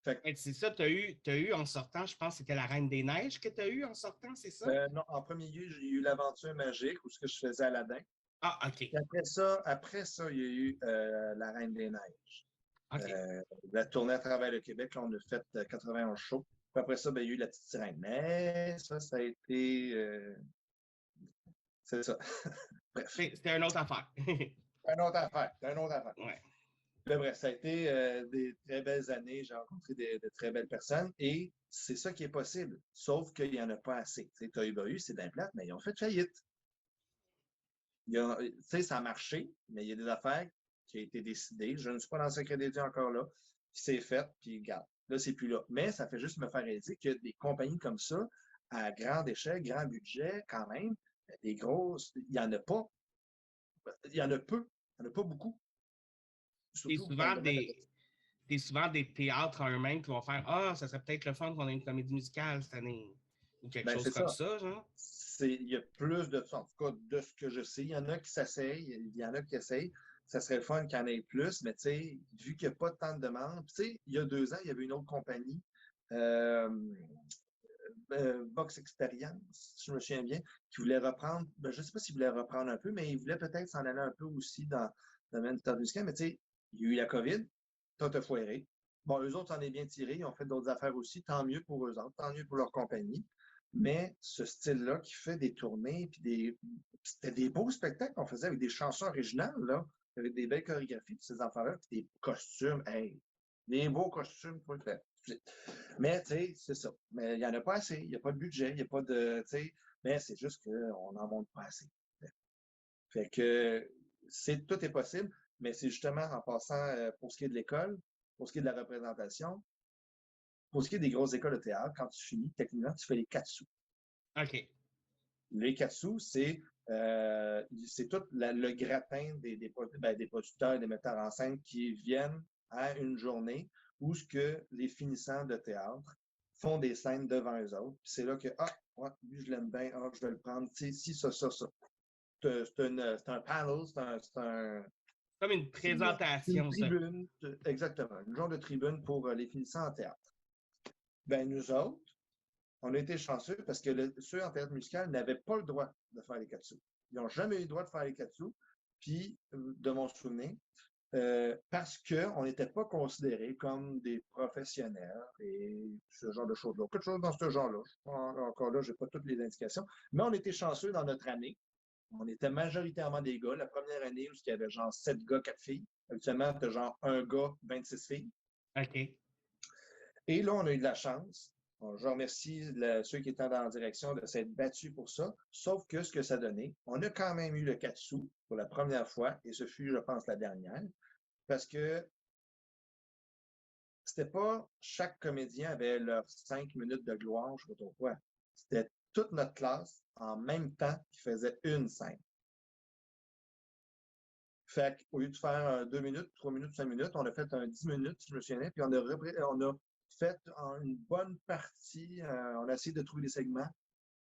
Speaker 2: Fait que,
Speaker 1: C'est ça, t'as eu en sortant, je pense que c'était la Reine des Neiges que tu as eu en sortant, c'est ça?
Speaker 2: non, en premier lieu, j'ai eu l'aventure magique où ce que je faisais Aladdin.
Speaker 1: Ah, OK.
Speaker 2: Puis après ça, il y a eu La Reine des Neiges.
Speaker 1: OK.
Speaker 2: La tournée à travers le Québec, là, on a fait 91 shows. Puis après ça, ben, il y a eu La Petite Sirène. Mais ça a été. C'est ça. Bref.
Speaker 1: C'était une autre affaire.
Speaker 2: C'est une autre affaire. C'est une autre affaire.
Speaker 1: Ouais.
Speaker 2: Là, bref, ça a été des très belles années. J'ai rencontré de très belles personnes et c'est ça qui est possible. Sauf qu'il n'y en a pas assez. Tu sais, Tohubohu, c'est d'un plate, mais ils ont fait faillite. Tu sais, ça a marché, mais il y a des affaires qui ont été décidées. Je ne suis pas dans le secret des dieux encore là, qui s'est fait, puis regarde, là, c'est plus là. Mais ça fait juste me faire réaliser que des compagnies comme ça, à grande échelle, grand budget, quand même, des grosses, il n'y en a pas. Il y en a peu. Il n'y en a pas beaucoup.
Speaker 1: C'est
Speaker 2: Surtout dans le
Speaker 1: souvent
Speaker 2: domaine de
Speaker 1: des, c'est souvent des théâtres en eux-mêmes qui vont faire ah, ça serait peut-être le fun qu'on ait une comédie musicale cette année. Ou quelque
Speaker 2: ben,
Speaker 1: chose
Speaker 2: c'est
Speaker 1: comme
Speaker 2: ça.
Speaker 1: ça, genre.
Speaker 2: Il y a plus de ça. En tout cas, de ce que je sais, il y en a qui s'essayent, il y en a qui essayent. Ça serait le fun qu'il y en ait plus, mais tu sais, vu qu'il n'y a pas tant de demandes, tu sais, il y a 2 ans, il y avait une autre compagnie, euh, Box Experience, si je me souviens bien, qui voulait reprendre, ben, je ne sais pas s'il voulait reprendre un peu, mais il voulait peut-être s'en aller un peu aussi dans le domaine du théâtre musical, mais tu sais, il y a eu la COVID, tout a foiré. Bon, eux autres s'en est bien tirés, ils ont fait d'autres affaires aussi, tant mieux pour eux autres, tant mieux pour leur compagnie. Mais ce style-là qui fait des tournées, puis c'était des beaux spectacles qu'on faisait avec des chansons originales, là, avec des belles chorégraphies, puis ces enfants-là, puis des costumes, hey, des beaux costumes, faut le faire. Mais, tu sais, c'est ça. Mais il n'y en a pas assez. Il n'y a pas de budget, il n'y a pas de, tu sais, mais c'est juste qu'on n'en monte pas assez. Fait que tout est possible, mais c'est justement en passant pour ce qui est de l'école, pour ce qui est de la représentation, pour ce qui est des grosses écoles de théâtre, quand tu finis, techniquement, tu fais les 4 sous.
Speaker 1: OK.
Speaker 2: Les 4 sous, c'est tout le gratin des producteurs et des metteurs en scène qui viennent à une journée où ce que les finissants de théâtre font des scènes devant eux autres. Puis c'est là que, ah, ouais, lui, je l'aime bien, ah, je vais le prendre, tu sais, si, ça. C'est un panel,
Speaker 1: Comme une
Speaker 2: c'est une
Speaker 1: présentation, ça.
Speaker 2: tribune, exactement, une genre de tribune pour les finissants en théâtre. Ben, nous autres, on a été chanceux parce que ceux en théâtre musical n'avaient pas le droit de faire les 4 sous. Ils n'ont jamais eu le droit de faire les 4 sous. Puis, de mon souvenir, parce qu'on n'était pas considérés comme des professionnels et ce genre de choses-là. Quelque chose dans ce genre-là. Encore là, je n'ai pas toutes les indications. Mais on était chanceux dans notre année. On était majoritairement des gars. La première année, où il y avait genre 7 gars, 4 filles. Habituellement, tu as genre un gars, 26 filles.
Speaker 1: OK.
Speaker 2: Et là, on a eu de la chance. Je remercie ceux qui étaient dans la direction de s'être battus pour ça. Sauf que ce que ça donnait, on a quand même eu le 4 sous pour la première fois, et ce fut, je pense, la dernière, parce que c'était pas chaque comédien avait leurs 5 minutes de gloire, je ne sais pas trop quoi. C'était toute notre classe en même temps qui faisait une scène. Fait qu'au lieu de faire 2 minutes, 3 minutes, 5 minutes, on a fait un 10 minutes, si je me souviens, puis on a fait une bonne partie, on a essayé de trouver des segments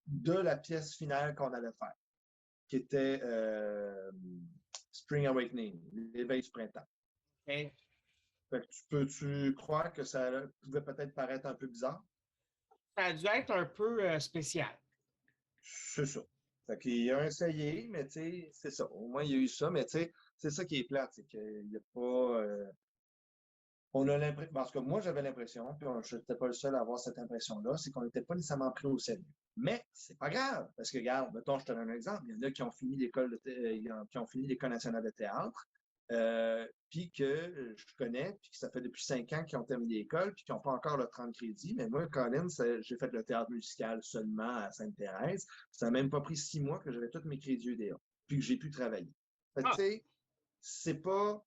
Speaker 2: de la pièce finale qu'on allait faire, qui était Spring Awakening, l'éveil du printemps.
Speaker 1: OK.
Speaker 2: Fait que peux-tu croire que ça pouvait peut-être paraître un peu bizarre?
Speaker 1: Ça a dû être un peu spécial.
Speaker 2: C'est ça. Fait qu'il a essayé, mais tu sais, c'est ça. Au moins, il y a eu ça, mais tu sais, c'est ça qui est plate, c'est qu'il n'y a pas. On a l'impression, parce que moi j'avais l'impression, puis je n'étais pas le seul à avoir cette impression-là, c'est qu'on n'était pas nécessairement pris au sérieux. Mais c'est pas grave, parce que regarde, mettons, je te donne un exemple. Il y en a qui ont fini qui ont fini l'École nationale de théâtre, puis que je connais, puis que ça fait depuis 5 ans qu'ils ont terminé l'école, puis qu'ils n'ont pas encore le 30 crédits. Mais moi, Colin, j'ai fait le théâtre musical seulement à Sainte-Thérèse. Ça n'a même pas pris 6 mois que j'avais tous mes crédits UDA, puis que j'ai pu travailler. Fait que, tu
Speaker 1: Ah,
Speaker 2: sais, c'est pas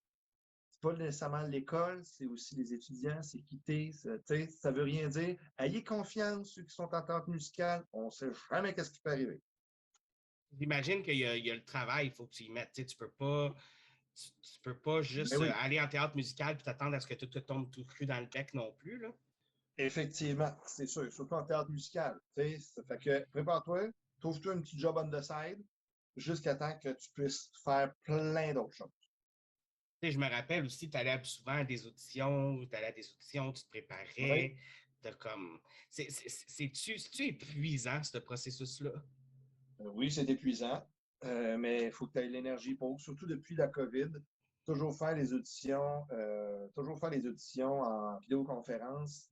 Speaker 2: nécessairement l'école, c'est aussi les étudiants, c'est quitter, ça veut rien dire. Ayez confiance, ceux qui sont en théâtre musical, on ne sait jamais qu'est-ce qui peut arriver.
Speaker 1: j'imagine qu'il y a le travail, il faut que tu y mettes. Tu peux pas
Speaker 2: Mais
Speaker 1: juste
Speaker 2: oui,
Speaker 1: aller en théâtre musical et t'attendre à ce que tout te tombe tout cru dans le bec non plus, là.
Speaker 2: effectivement, c'est sûr, surtout en théâtre musical. Ça fait que prépare-toi, trouve-toi un petit job on the side jusqu'à temps que tu puisses faire plein d'autres choses.
Speaker 1: Je me rappelle aussi, tu allais souvent à des auditions, tu allais à des auditions, tu te
Speaker 2: Oui,
Speaker 1: préparais, de comme. C'est-tu épuisant, ce processus-là?
Speaker 2: Oui, c'est épuisant, mais il faut que tu aies l'énergie pour, surtout depuis la COVID, toujours faire les auditions en vidéoconférence.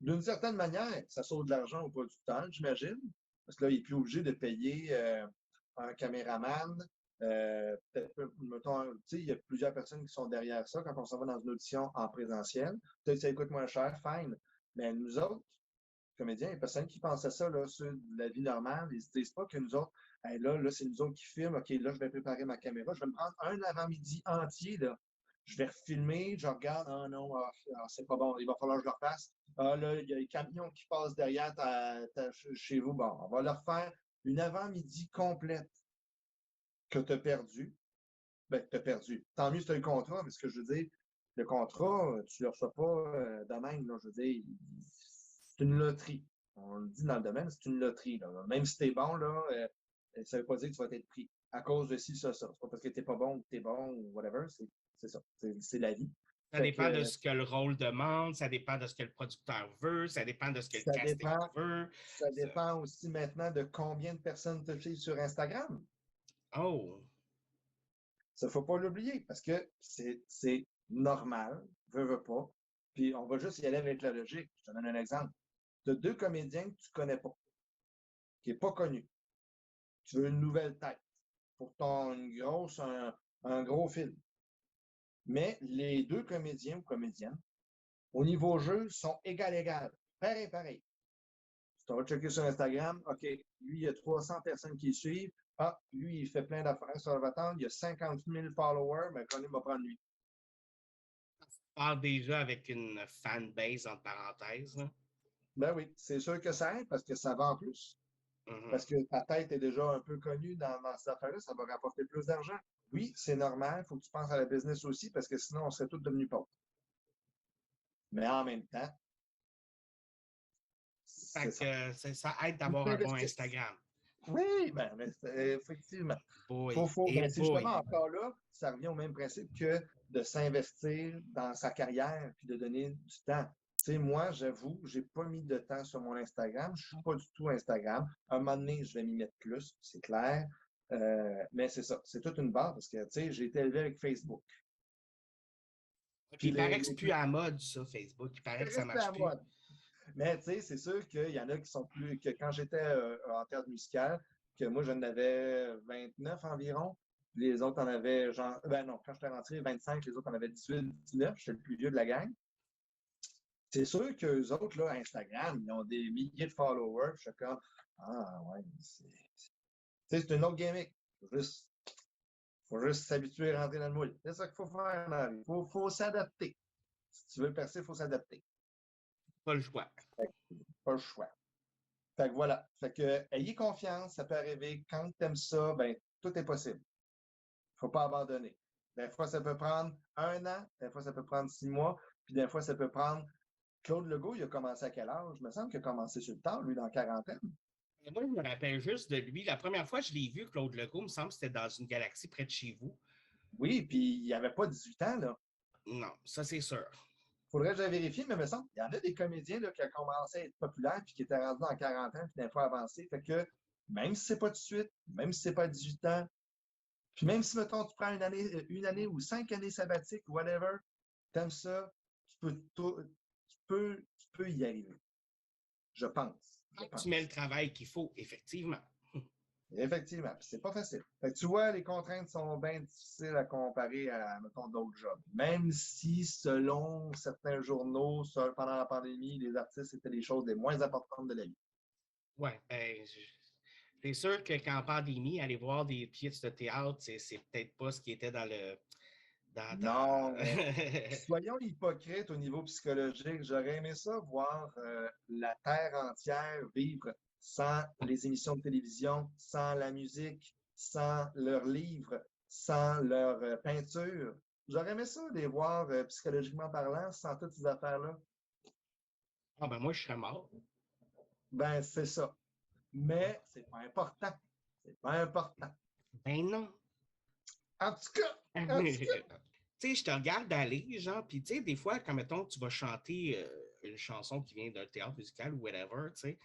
Speaker 2: D'une certaine manière, ça sauve de l'argent au producteur, j'imagine, parce que là, il n'est plus obligé de payer un caméraman. Mettons, il y a plusieurs personnes qui sont derrière ça quand on s'en va dans une audition en présentiel. Peut-être que ça coûte moins cher, fine. Mais nous autres, comédiens, les personnes qui pensent à ça, là, sur la vie normale, ils ne se disent pas que nous autres, hey, là, c'est nous autres qui filment, OK, là, je vais préparer ma caméra, je vais me prendre un avant-midi entier, là. Je vais refilmer, je regarde, ah non, c'est pas bon, il va falloir que je le refasse. Ah là, il y a les camions qui passent derrière chez vous. Bon, on va leur faire une avant-midi complète que tu as perdu. Ben, tu as perdu. Tant mieux si tu as le contrat, mais ce que je veux dire, le contrat, tu ne le reçois pas de même. Là, je veux dire, c'est une loterie. On le dit dans le domaine, c'est une loterie. Là. Même si tu es bon, là, ça ne veut pas dire que tu vas être pris à cause de ci, ça. C'est pas parce que tu n'es pas bon ou que tu es bon ou whatever. C'est ça. C'est la vie.
Speaker 1: Ça dépend de ce que le rôle demande, ça dépend de ce que le producteur veut, ça dépend de ce que le casting veut.
Speaker 2: Ça dépend aussi maintenant de combien de personnes te suivent sur Instagram.
Speaker 1: Oh!
Speaker 2: Ça ne faut pas l'oublier parce que c'est normal, veux pas. Puis on va juste y aller avec la logique. Je te donne un exemple. Tu as 2 comédiens que tu ne connais pas, qui n'est pas connu. Tu veux une nouvelle tête pour un gros film. Mais les 2 comédiens ou comédiennes, au niveau jeu, sont égal. Pareil. Tu vas checker sur Instagram, OK, lui, il y a 300 personnes qui le suivent. Ah, lui, il fait plein d'affaires sur la patente, il y a 50 000 followers, mais quand il va prendre lui.
Speaker 1: Parle déjà avec une fanbase, entre parenthèses. Là.
Speaker 2: Ben oui, c'est sûr que ça aide parce que ça vend plus. Parce que ta tête est déjà un peu connue dans cette affaire-là, ça va rapporter plus d'argent. Oui, c'est normal, il faut que tu penses à la business aussi parce que sinon, on serait tous devenus pauvres. Mais en même temps,
Speaker 1: Fait que ça aide d'avoir un bon Instagram.
Speaker 2: Oui, effectivement. C'est justement encore là, ça revient au même principe que de s'investir dans sa carrière puis de donner du temps. Tu sais, moi, j'avoue, j'ai pas mis de temps sur mon Instagram. Je suis pas du tout Instagram. À un moment donné, je vais m'y mettre plus, c'est clair. Mais c'est ça, c'est toute une base parce que, tu sais, j'ai été élevé avec Facebook.
Speaker 1: Puis il paraît que c'est plus à la mode, ça, Facebook. Il paraît que ça marche plus.
Speaker 2: Mais tu sais, c'est sûr qu'il y en a qui sont plus. Que quand j'étais en théâtre musical, que moi, j'en avais 29 environ. Les autres en avaient genre. Ben non, quand j'étais rentré, 25, les autres en avaient 18, 19. J'étais le plus vieux de la gang. C'est sûr qu'eux autres, là, Instagram, ils ont des milliers de followers. Je suis comme, ah ouais, c'est une autre gimmick. Faut juste s'habituer à rentrer dans le moule. C'est ça qu'il faut faire dans la vie. Faut s'adapter. Si tu veux percer, il faut s'adapter.
Speaker 1: Pas le choix.
Speaker 2: Pas le choix. Fait que voilà. Fait que ayez confiance, ça peut arriver. Quand tu aimes ça, ben tout est possible. Il ne faut pas abandonner. Des fois, ça peut prendre 1 an, des fois, ça peut prendre 6 mois, puis des fois, ça peut prendre. Claude Legault, il a commencé à quel âge? Il me semble qu'il a commencé sur le tard, lui, dans la quarantaine.
Speaker 1: Moi, je me rappelle juste de lui. La première fois que je l'ai vu, Claude Legault, il me semble que c'était dans une galaxie près de chez vous.
Speaker 2: Oui, puis il n'avait pas 18 ans, là.
Speaker 1: Non, ça, c'est sûr.
Speaker 2: Faudrait que j'aille vérifier, mais il me semble qu'il y en a des comédiens là, qui ont commencé à être populaires puis qui étaient rendus en quarantaine puis des fois avancés. Fait que même si c'est pas tout de suite, même si c'est pas à 18 ans, puis même si, mettons, tu prends une année ou 5 années sabbatiques, whatever, t'aimes ça, tu peux y arriver. Je pense.
Speaker 1: Tu mets le travail qu'il faut, effectivement.
Speaker 2: Effectivement. Puis c'est pas facile. Fait que tu vois, les contraintes sont bien difficiles à comparer à, mettons, d'autres jobs. Même si, selon certains journaux, pendant la pandémie, les artistes étaient les choses les moins importantes de la vie.
Speaker 1: Oui, c'est sûr que qu'en pandémie, aller voir des pièces de théâtre, c'est peut-être pas ce qui était dans le.
Speaker 2: Non, soyons hypocrites au niveau psychologique. J'aurais aimé ça voir la Terre entière vivre sans les émissions de télévision, sans la musique, sans leurs livres, sans leur peinture. J'aurais aimé ça les voir psychologiquement parlant sans toutes ces affaires-là.
Speaker 1: Ah ben moi, je serais mort.
Speaker 2: Ben, c'est ça. Mais c'est pas important. C'est pas important.
Speaker 1: Ben non.
Speaker 2: En tout cas.
Speaker 1: Tu sais, je te regarde aller, genre, puis tu sais, des fois, quand, mettons, tu vas chanter une chanson qui vient d'un théâtre musical ou whatever, tu sais,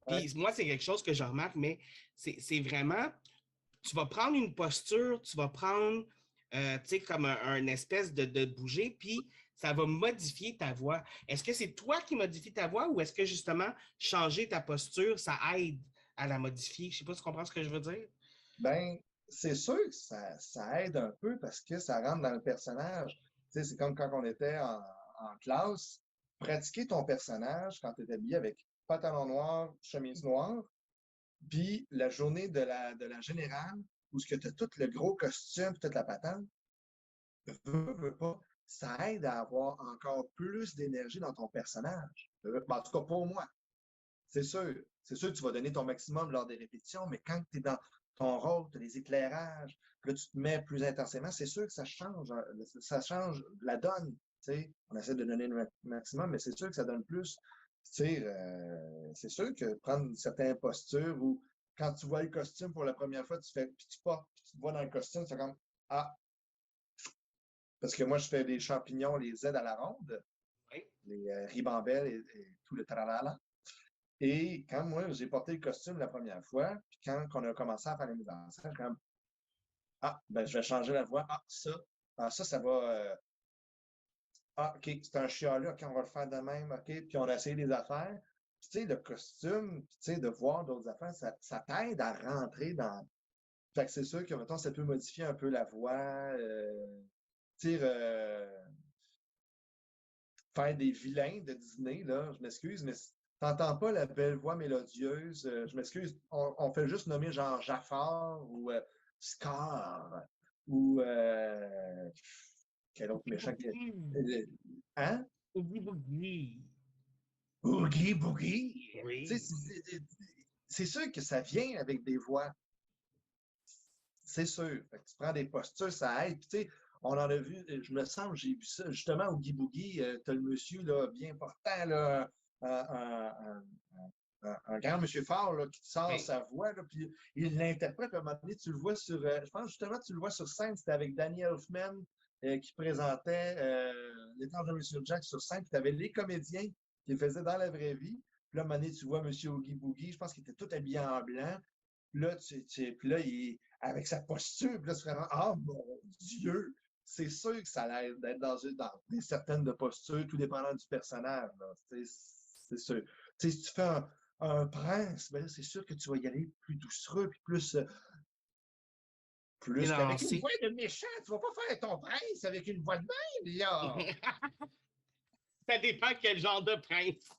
Speaker 1: puis moi, c'est quelque chose que je remarque, mais c'est vraiment, tu vas prendre une posture, tu vas prendre, tu sais, comme un espèce de bouger, puis ça va modifier ta voix. Est-ce que c'est toi qui modifie ta voix ou est-ce que, justement, changer ta posture, ça aide à la modifier? Je sais pas si tu comprends ce que je veux dire.
Speaker 2: Ben, c'est sûr que ça aide un peu parce que ça rentre dans le personnage. Tu sais, c'est comme quand on était en classe, pratiquer ton personnage quand tu es habillé avec pantalon noir, chemise noire. Puis la journée de la générale, où tu as tout le gros costume, toute la patente, veux pas, ça aide à avoir encore plus d'énergie dans ton personnage. En tout cas, pour moi, c'est sûr. C'est sûr que tu vas donner ton maximum lors des répétitions, mais quand tu es dans ton rôle, tu as les éclairages, puis là, tu te mets plus intensément, c'est sûr que ça change la donne. T'sais. On essaie de donner le maximum, mais c'est sûr que ça donne plus. C'est sûr que prendre certaines postures ou quand tu vois le costume pour la première fois, tu fais, puis tu pars, puis tu te vois dans le costume, tu fais comme Ah, parce que moi, je fais des champignons, les Z à la ronde,
Speaker 1: Oui.
Speaker 2: les ribambelles et tout le tralala. Et quand moi, j'ai porté le costume la première fois, puis quand on a commencé à faire les mises en scène, je suis comme ben, je vais changer la voix. Ça va. OK, c'est un chialet, OK, on va le faire de même, OK, puis on a essayé des affaires. Puis, tu sais, le costume, puis, tu sais, de voir d'autres affaires, ça t'aide à rentrer dans. Fait que c'est sûr que, mettons, ça peut modifier un peu la voix, faire des vilains de Disney, là, je m'excuse, mais t'entends pas la belle voix mélodieuse. Je m'excuse, on fait juste nommer genre Jafar ou Scar ou quel autre méchant qui hein?
Speaker 1: Oogie Boogie.
Speaker 2: Oogie Boogie. Tu sais,
Speaker 1: Oui.
Speaker 2: c'est sûr que ça vient avec des voix. C'est sûr. Fait que tu prends des postures, ça aide. Puis, tu sais, on en a vu, je me sens, j'ai vu ça justement au Guy Boogie. Tu as le monsieur là, bien portant, là, un grand monsieur fort là, qui te sort
Speaker 1: Oui.
Speaker 2: sa voix, là, puis il l'interprète. À un moment donné, tu le vois sur. Je pense justement, tu le vois sur scène. C'était avec Danny Elfman qui présentait L'étrange de Monsieur Jack sur scène. Puis tu avais les comédiens qui le faisaient dans la vraie vie. Puis là, à un moment donné, tu vois Monsieur Oogie Boogie. Je pense qu'il était tout habillé en blanc. Puis là, puis là avec sa posture, puis là, c'est vraiment, ah mon Dieu! C'est sûr que ça l'aide d'être dans certaines de postures, tout dépendant du personnage. C'est sûr. T'sais, si tu fais un prince, ben là, c'est sûr que tu vas y aller plus doucereux, puis plus qu'avec une
Speaker 1: Élancé.
Speaker 2: voix de méchant. Tu vas pas faire ton prince avec une voix de même, là!
Speaker 1: Ça dépend quel genre de prince.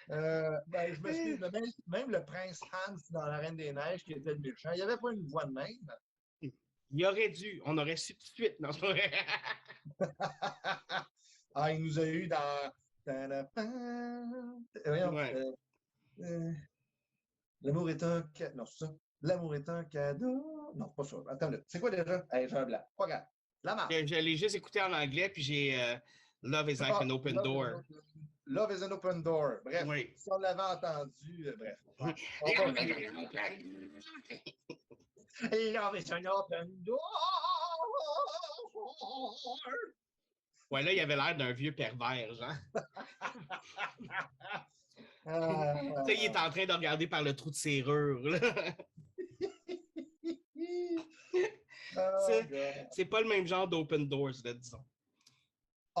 Speaker 2: Ben, je m'excuse, mais même le prince Hans dans La Reine des Neiges, qui était le méchant, il avait pas une voix de même.
Speaker 1: Il aurait dû. On aurait su tout de suite. Non,
Speaker 2: Il nous a eu dans. Voyons,
Speaker 1: ouais.
Speaker 2: l'amour est un cadeau. Non, c'est ça. L'amour est un cadeau. Non, pas ça. Attends, c'est quoi déjà? Hey, j'ai un blanc. Pas grave. La marque.
Speaker 1: Je l'ai juste écouté en anglais, puis j'ai Love is like an open door.
Speaker 2: Love is an open door. Bref,
Speaker 1: Oui.
Speaker 2: si on l'avait entendu, bref. Ouais. Love is an open door.
Speaker 1: Ouais, là, il avait l'air d'un vieux pervers, genre. Tu sais, il est en train de regarder par le trou de serrure, là. C'est pas le même genre d'open doors, là, disons.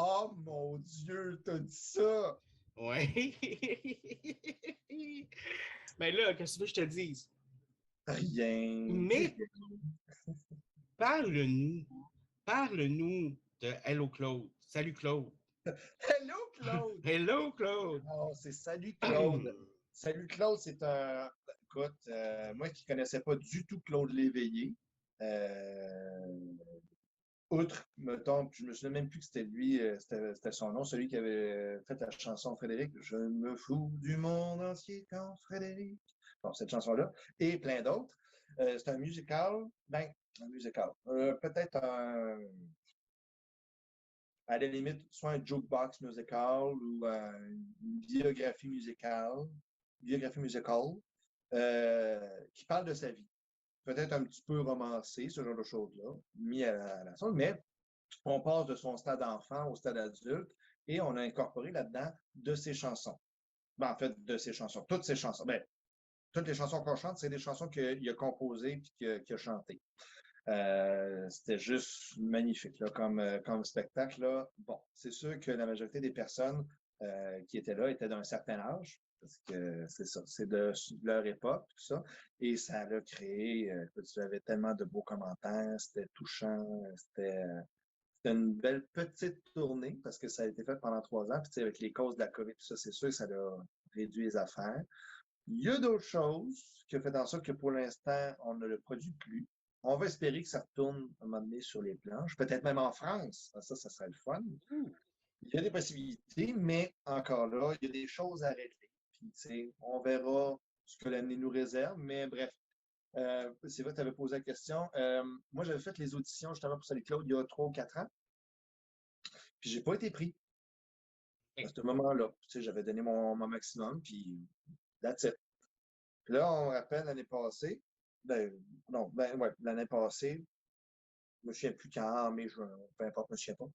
Speaker 2: Oh mon Dieu, t'as dit ça!
Speaker 1: Ouais. Mais là, qu'est-ce que tu veux que je te dise?
Speaker 2: Rien.
Speaker 1: Mais parle-nous, parle-nous de Hello Claude. Salut Claude.
Speaker 2: Hello Claude!
Speaker 1: Hello Claude.
Speaker 2: Oh, c'est Salut Claude. Salut Claude, c'est un. Écoute, moi qui ne connaissais pas du tout Claude Léveillé, outre, mettons, je me souviens même plus que c'était lui, c'était son nom, celui qui avait fait la chanson Frédéric. Je me fous du monde entier quand Frédéric. Bon, cette chanson-là, et plein d'autres. C'est un musical, ben, un musical. Peut-être à la limite, soit un jukebox musical ou une biographie musicale qui parle de sa vie. Peut-être un petit peu romancé, ce genre de choses-là, mis à la sonde, mais on passe de son stade enfant au stade adulte et on a incorporé là-dedans de ses chansons. Ben, en fait, de ses chansons, toutes ses chansons. Ben, toutes les chansons qu'on chante, c'est des chansons qu'il a composées et qu'il a chantées. C'était juste magnifique là, comme spectacle. Là. Bon, c'est sûr que la majorité des personnes qui étaient là étaient d'un certain âge, parce que c'est ça, c'est de leur époque, tout ça. Et ça a créé, tu avais tellement de beaux commentaires, c'était touchant, C'était une belle petite tournée parce que ça a été fait pendant 3 ans. Puis, avec les causes de la COVID, tout ça, c'est sûr que ça a réduit les affaires. Il y a d'autres choses qui ont fait en sorte que pour l'instant, on ne le produit plus. On va espérer que ça retourne à un moment donné sur les planches, peut-être même en France. Ça serait le fun. Il y a des possibilités, mais encore là, il y a des choses à régler. Puis, on verra ce que l'année nous réserve, mais bref. C'est vrai que tu avais posé la question. Moi, j'avais fait les auditions justement pour Sally Claude il y a 3 ou 4 ans, puis j'ai pas été pris à ce moment-là. J'avais donné mon maximum, puis that's it. Puis là, on rappelle l'année passée, ouais, l'année passée, je me souviens plus quand, mais peu importe, je me souviens pas.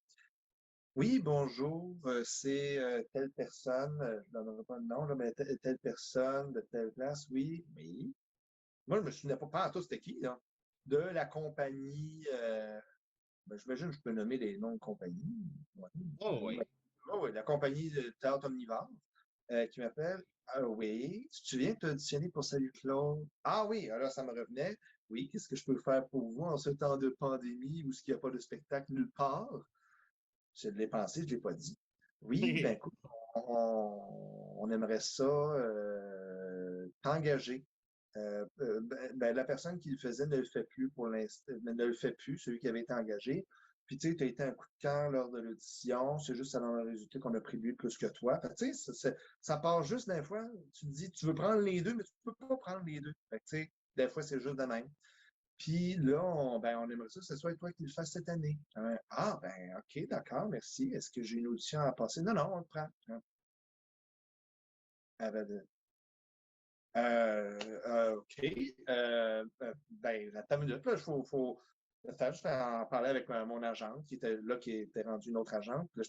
Speaker 2: Oui, bonjour, c'est telle personne, je ne donnerai pas le nom, là, mais telle personne de telle place, oui. Moi, je ne me souvenais pas en tout c'était qui, là. De la compagnie, j'imagine que je peux nommer les noms de compagnie. Ouais.
Speaker 1: Oh oui.
Speaker 2: Oui, la compagnie de Théâtre Omnivore qui m'appelle. Ah oui, tu te souviens, tu as auditionné pour Salut Claude? Ah oui, alors ça me revenait. Oui, qu'est-ce que je peux faire pour vous en ce temps de pandémie où il n'y a pas de spectacle nulle part? Je l'ai pensé, je ne l'ai pas dit. Oui, ben écoute, on aimerait ça t'engager. La personne qui le faisait ne le fait plus pour l'instant, ne le fait plus, celui qui avait été engagé. Puis, tu sais, tu as été un coup de cœur lors de l'audition. C'est juste, ça dans le résultat qu'on a pris lui plus que toi. Tu sais, ça part juste des fois. Tu te dis, tu veux prendre les deux, mais tu ne peux pas prendre les deux. Fait que, tu sais, des fois, c'est juste de même. Puis là, on aimerait ça que ce soit toi qui le fasses cette année. Ah, ben, OK, d'accord, merci. Est-ce que j'ai une audition à passer? Non, non, on le prend. Ah, OK. Attends une minute, là, faut juste en parler avec mon agent qui était rendu une autre agente. Là,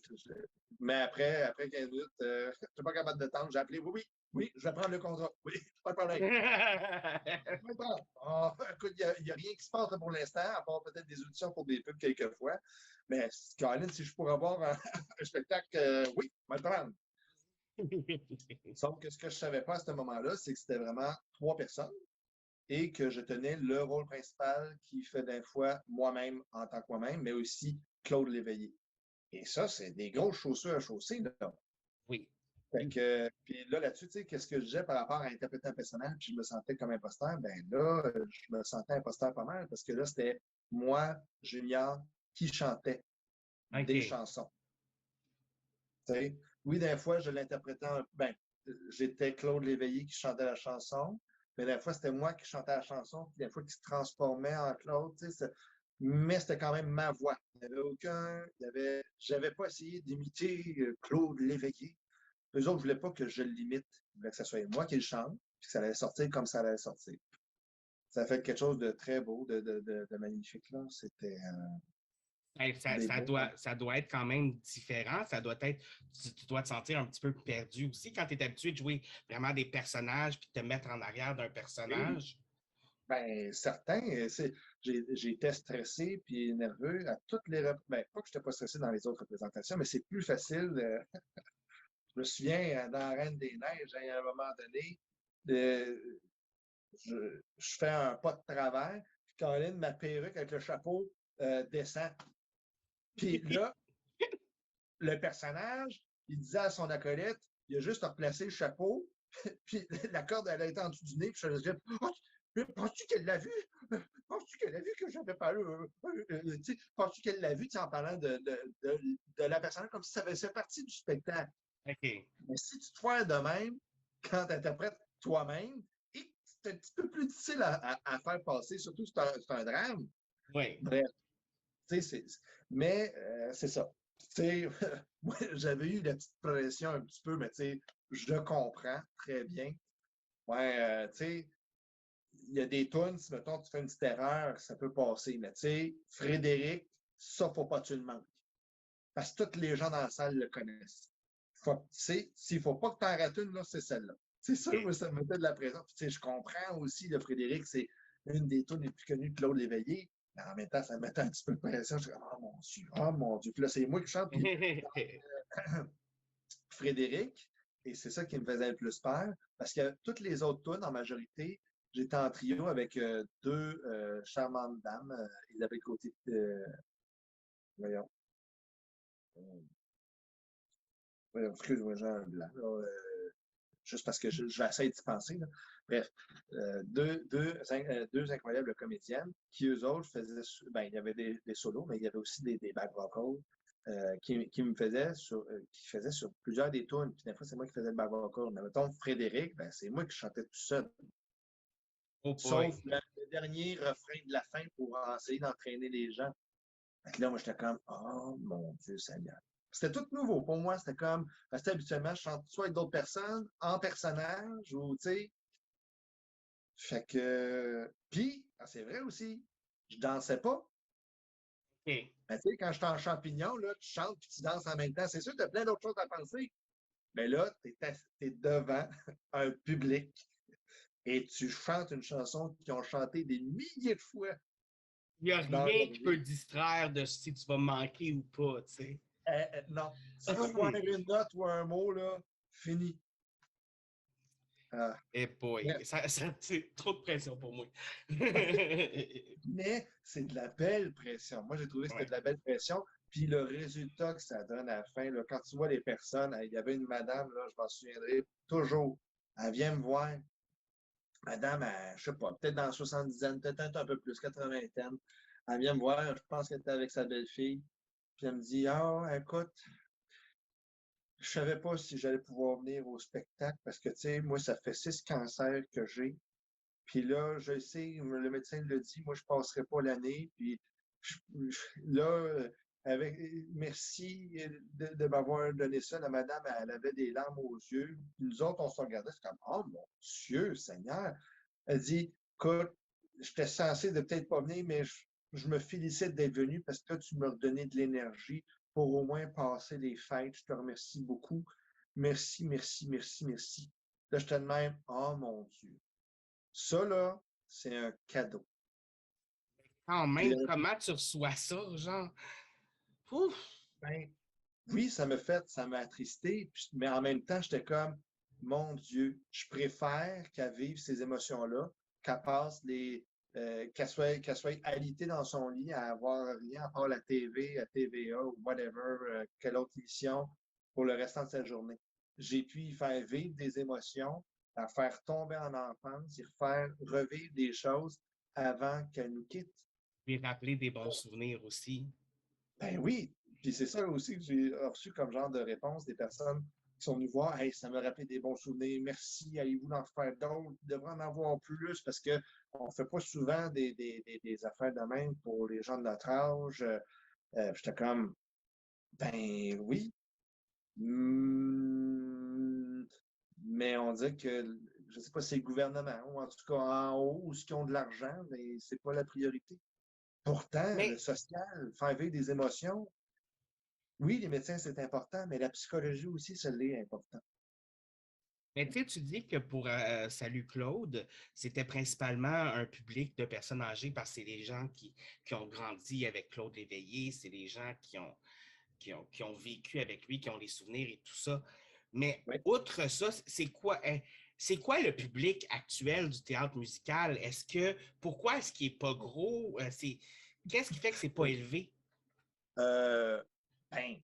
Speaker 2: mais après 15 minutes, je ne suis pas capable de tendre. J'ai appelé. Oui, oui, oui, je vais prendre le contrat. Oui, pas de problème. Écoute, il n'y a rien qui se passe là, pour l'instant, à part peut-être des auditions pour des pubs quelquefois. Mais, Caroline, si je pourrais avoir un spectacle, oui, je vais le prendre. Sauf que ce que je ne savais pas à ce moment-là, c'est que c'était vraiment 3 personnes et que je tenais le rôle principal qui fait d'un fois moi-même en tant que moi-même, mais aussi Claude Léveillé. Et ça, c'est des grosses chaussures à chausser, là.
Speaker 1: Oui.
Speaker 2: Fait que, puis là, là-dessus, tu sais, qu'est-ce que je disais par rapport à interpréter un personnage, puis je me sentais comme imposteur, ben là, je me sentais imposteur pas mal, parce que là, c'était moi, Junior, qui chantait des
Speaker 1: OK.
Speaker 2: chansons. Tu sais, oui, des fois, je l'interprétais j'étais Claude Léveillé qui chantait la chanson, mais des fois, c'était moi qui chantais la chanson, puis des fois, qui se transformait en Claude, tu sais, mais c'était quand même ma voix. J'avais pas essayé d'imiter Claude Léveillé. Eux autres ne voulaient pas que je l'imite. Ils voulaient que ce soit moi qui le chante, puis que ça allait sortir comme ça allait sortir. Ça a fait quelque chose de très beau, de magnifique, là. C'était des beaux moments.
Speaker 1: Ça doit être quand même différent. Ça doit être, tu dois te sentir un petit peu perdu aussi quand tu es habitué de jouer vraiment des personnages puis de te mettre en arrière d'un
Speaker 2: Oui,
Speaker 1: personnage.
Speaker 2: ben certain. J'étais stressé puis nerveux à toutes les pas que je n'étais pas stressé dans les autres représentations, mais c'est plus facile. Je me souviens, dans la Reine des Neiges, à un moment donné, euh, je fais un pas de travers, puis Caroline, ma perruque avec le chapeau descend. Puis là, le personnage, il disait à son acolyte, il a juste à replacer le chapeau, puis la corde, elle a été en dessous du nez, puis je me disais, penses-tu qu'elle l'a vu? Penses-tu qu'elle a vu que j'avais parlé? Penses-tu qu'elle l'a vu en parlant de la personne comme si ça faisait partie du spectacle?
Speaker 1: OK.
Speaker 2: Mais si tu te fais de même, quand tu interprètes toi-même, c'est un petit peu plus difficile à faire passer, surtout c'est un drame.
Speaker 1: Oui.
Speaker 2: Bref, mais c'est ça. Moi, j'avais eu la petite pression un petit peu, mais je comprends très bien. Ouais, il y a des tunes, si mettons, tu fais une petite erreur, ça peut passer. Mais Frédéric, ça, faut pas que tu le manques. Parce que tous les gens dans la salle le connaissent. S'il ne faut pas que tu en rates une, là, c'est celle-là. C'est ça, moi, ça me mettait de la pression. Puis, je comprends aussi, le Frédéric, c'est une des tunes les plus connues de Claude Léveillé. Mais en même temps, ça me mettait un petit peu de pression. Je dis, oh mon Dieu, oh mon Dieu. Puis là, c'est moi qui chante. Puis Frédéric, et c'est ça qui me faisait le plus peur, parce que toutes les autres tunes, en majorité, j'étais en trio avec deux charmantes dames. Isabelle Côté, voyons, Excuse-moi, j'ai un blanc. Là, juste parce que j'essaie d'y penser. Là. Bref, deux incroyables comédiennes qui, eux autres, faisaient. Ben, il y avait des solos, mais il y avait aussi des back vocals qui faisaient sur plusieurs des tunes. Puis des fois, c'est moi qui faisais le back vocal. Mais mettons, Frédéric, ben, c'est moi qui chantais tout seul.
Speaker 1: Oh
Speaker 2: Sauf
Speaker 1: boy.
Speaker 2: le dernier refrain de la fin pour essayer d'entraîner les gens. Fait là, moi, j'étais comme, oh mon Dieu Seigneur. C'était tout nouveau pour moi. C'était comme, parce que habituellement, je chante soit avec d'autres personnes, en personnage, ou, tu sais. Fait que, puis, c'est vrai aussi, je dansais pas.
Speaker 1: OK.
Speaker 2: Mais tu sais, quand je suis en champignon, là, tu chantes puis tu danses en même temps. C'est sûr que tu as plein d'autres choses à penser. Mais là, tu es devant un public et tu chantes une chanson qu'ils ont chanté des milliers de fois
Speaker 1: Il n'y a
Speaker 2: dans
Speaker 1: rien
Speaker 2: leur
Speaker 1: qui peut
Speaker 2: vie.
Speaker 1: distraire de si tu vas manquer ou pas, tu sais.
Speaker 2: Non, si tu pointes une note ou un mot, là, fini.
Speaker 1: Eh boy,
Speaker 2: Mais,
Speaker 1: c'est trop de pression pour moi.
Speaker 2: mais c'est de la belle pression. Moi, j'ai trouvé que c'était
Speaker 1: Ouais.
Speaker 2: de la belle pression. Puis le résultat que ça donne à la fin, là, quand tu vois les personnes, il y avait une madame, là, je m'en souviendrai toujours, elle vient me voir. Madame, je sais pas, peut-être dans la 70aine, peut-être un peu plus, 80aine. Elle vient me voir, je pense qu'elle était avec sa belle-fille. Puis elle me dit, ah, écoute, je savais pas si j'allais pouvoir venir au spectacle parce que, tu sais, moi, ça fait 6 cancers que j'ai. Puis là, je sais, le médecin le dit, moi, je passerai pas l'année. Puis là, avec, merci de m'avoir donné ça. La madame, elle avait des larmes aux yeux. Puis nous autres, on se regardait, c'est comme, oh mon Dieu, Seigneur. Elle dit, écoute, j'étais censé de peut-être pas venir, mais je me félicite d'être venu parce que tu m'as redonné de l'énergie pour au moins passer les fêtes. Je te remercie beaucoup. Merci, merci, merci, merci. Là, je te demande, oh mon Dieu. Ça, là, c'est un cadeau.
Speaker 1: Quand
Speaker 2: Puis
Speaker 1: même, comment tu reçois ça, genre? Ouf!
Speaker 2: ben, oui, ça m'a attristé, mais en même temps, j'étais comme, mon Dieu, je préfère qu'elle vive ces émotions-là, qu'elle passe qu'elle soit alitée dans son lit à avoir rien à part la TV, la TVA ou whatever, quelle autre émission pour le restant de sa journée. J'ai pu y faire vivre des émotions, la faire tomber en enfance, y faire revivre des choses avant qu'elle nous quitte.
Speaker 1: Lui rappeler des bons souvenirs aussi.
Speaker 2: Ben oui, puis c'est ça aussi que j'ai reçu comme genre de réponse des personnes qui sont venues voir. Hey, ça m'a rappelé des bons souvenirs, merci, allez-vous en faire d'autres? Il devrait en avoir plus parce qu'on ne fait pas souvent des affaires de même pour les gens de notre âge. J'étais comme, ben oui. Mais on dit que, je ne sais pas si c'est le gouvernement ou en tout cas en haut, ou ceux qui ont de l'argent, mais c'est pas la priorité. Pourtant, le
Speaker 1: Mais,
Speaker 2: social, faire vivre des émotions, oui, les médecins, c'est important, mais la psychologie aussi, ça l'est important.
Speaker 1: mais tu sais, tu dis que pour Salut Claude, c'était principalement un public de personnes âgées parce que c'est des gens qui ont grandi avec Claude Léveillé, c'est des gens qui ont vécu avec lui, qui ont les souvenirs et tout ça. Mais
Speaker 2: Oui.
Speaker 1: outre ça, c'est quoi le public actuel du théâtre musical? Pourquoi est-ce qu'il n'est pas gros? Qu'est-ce qui fait que c'est pas élevé?
Speaker 2: Euh, ben,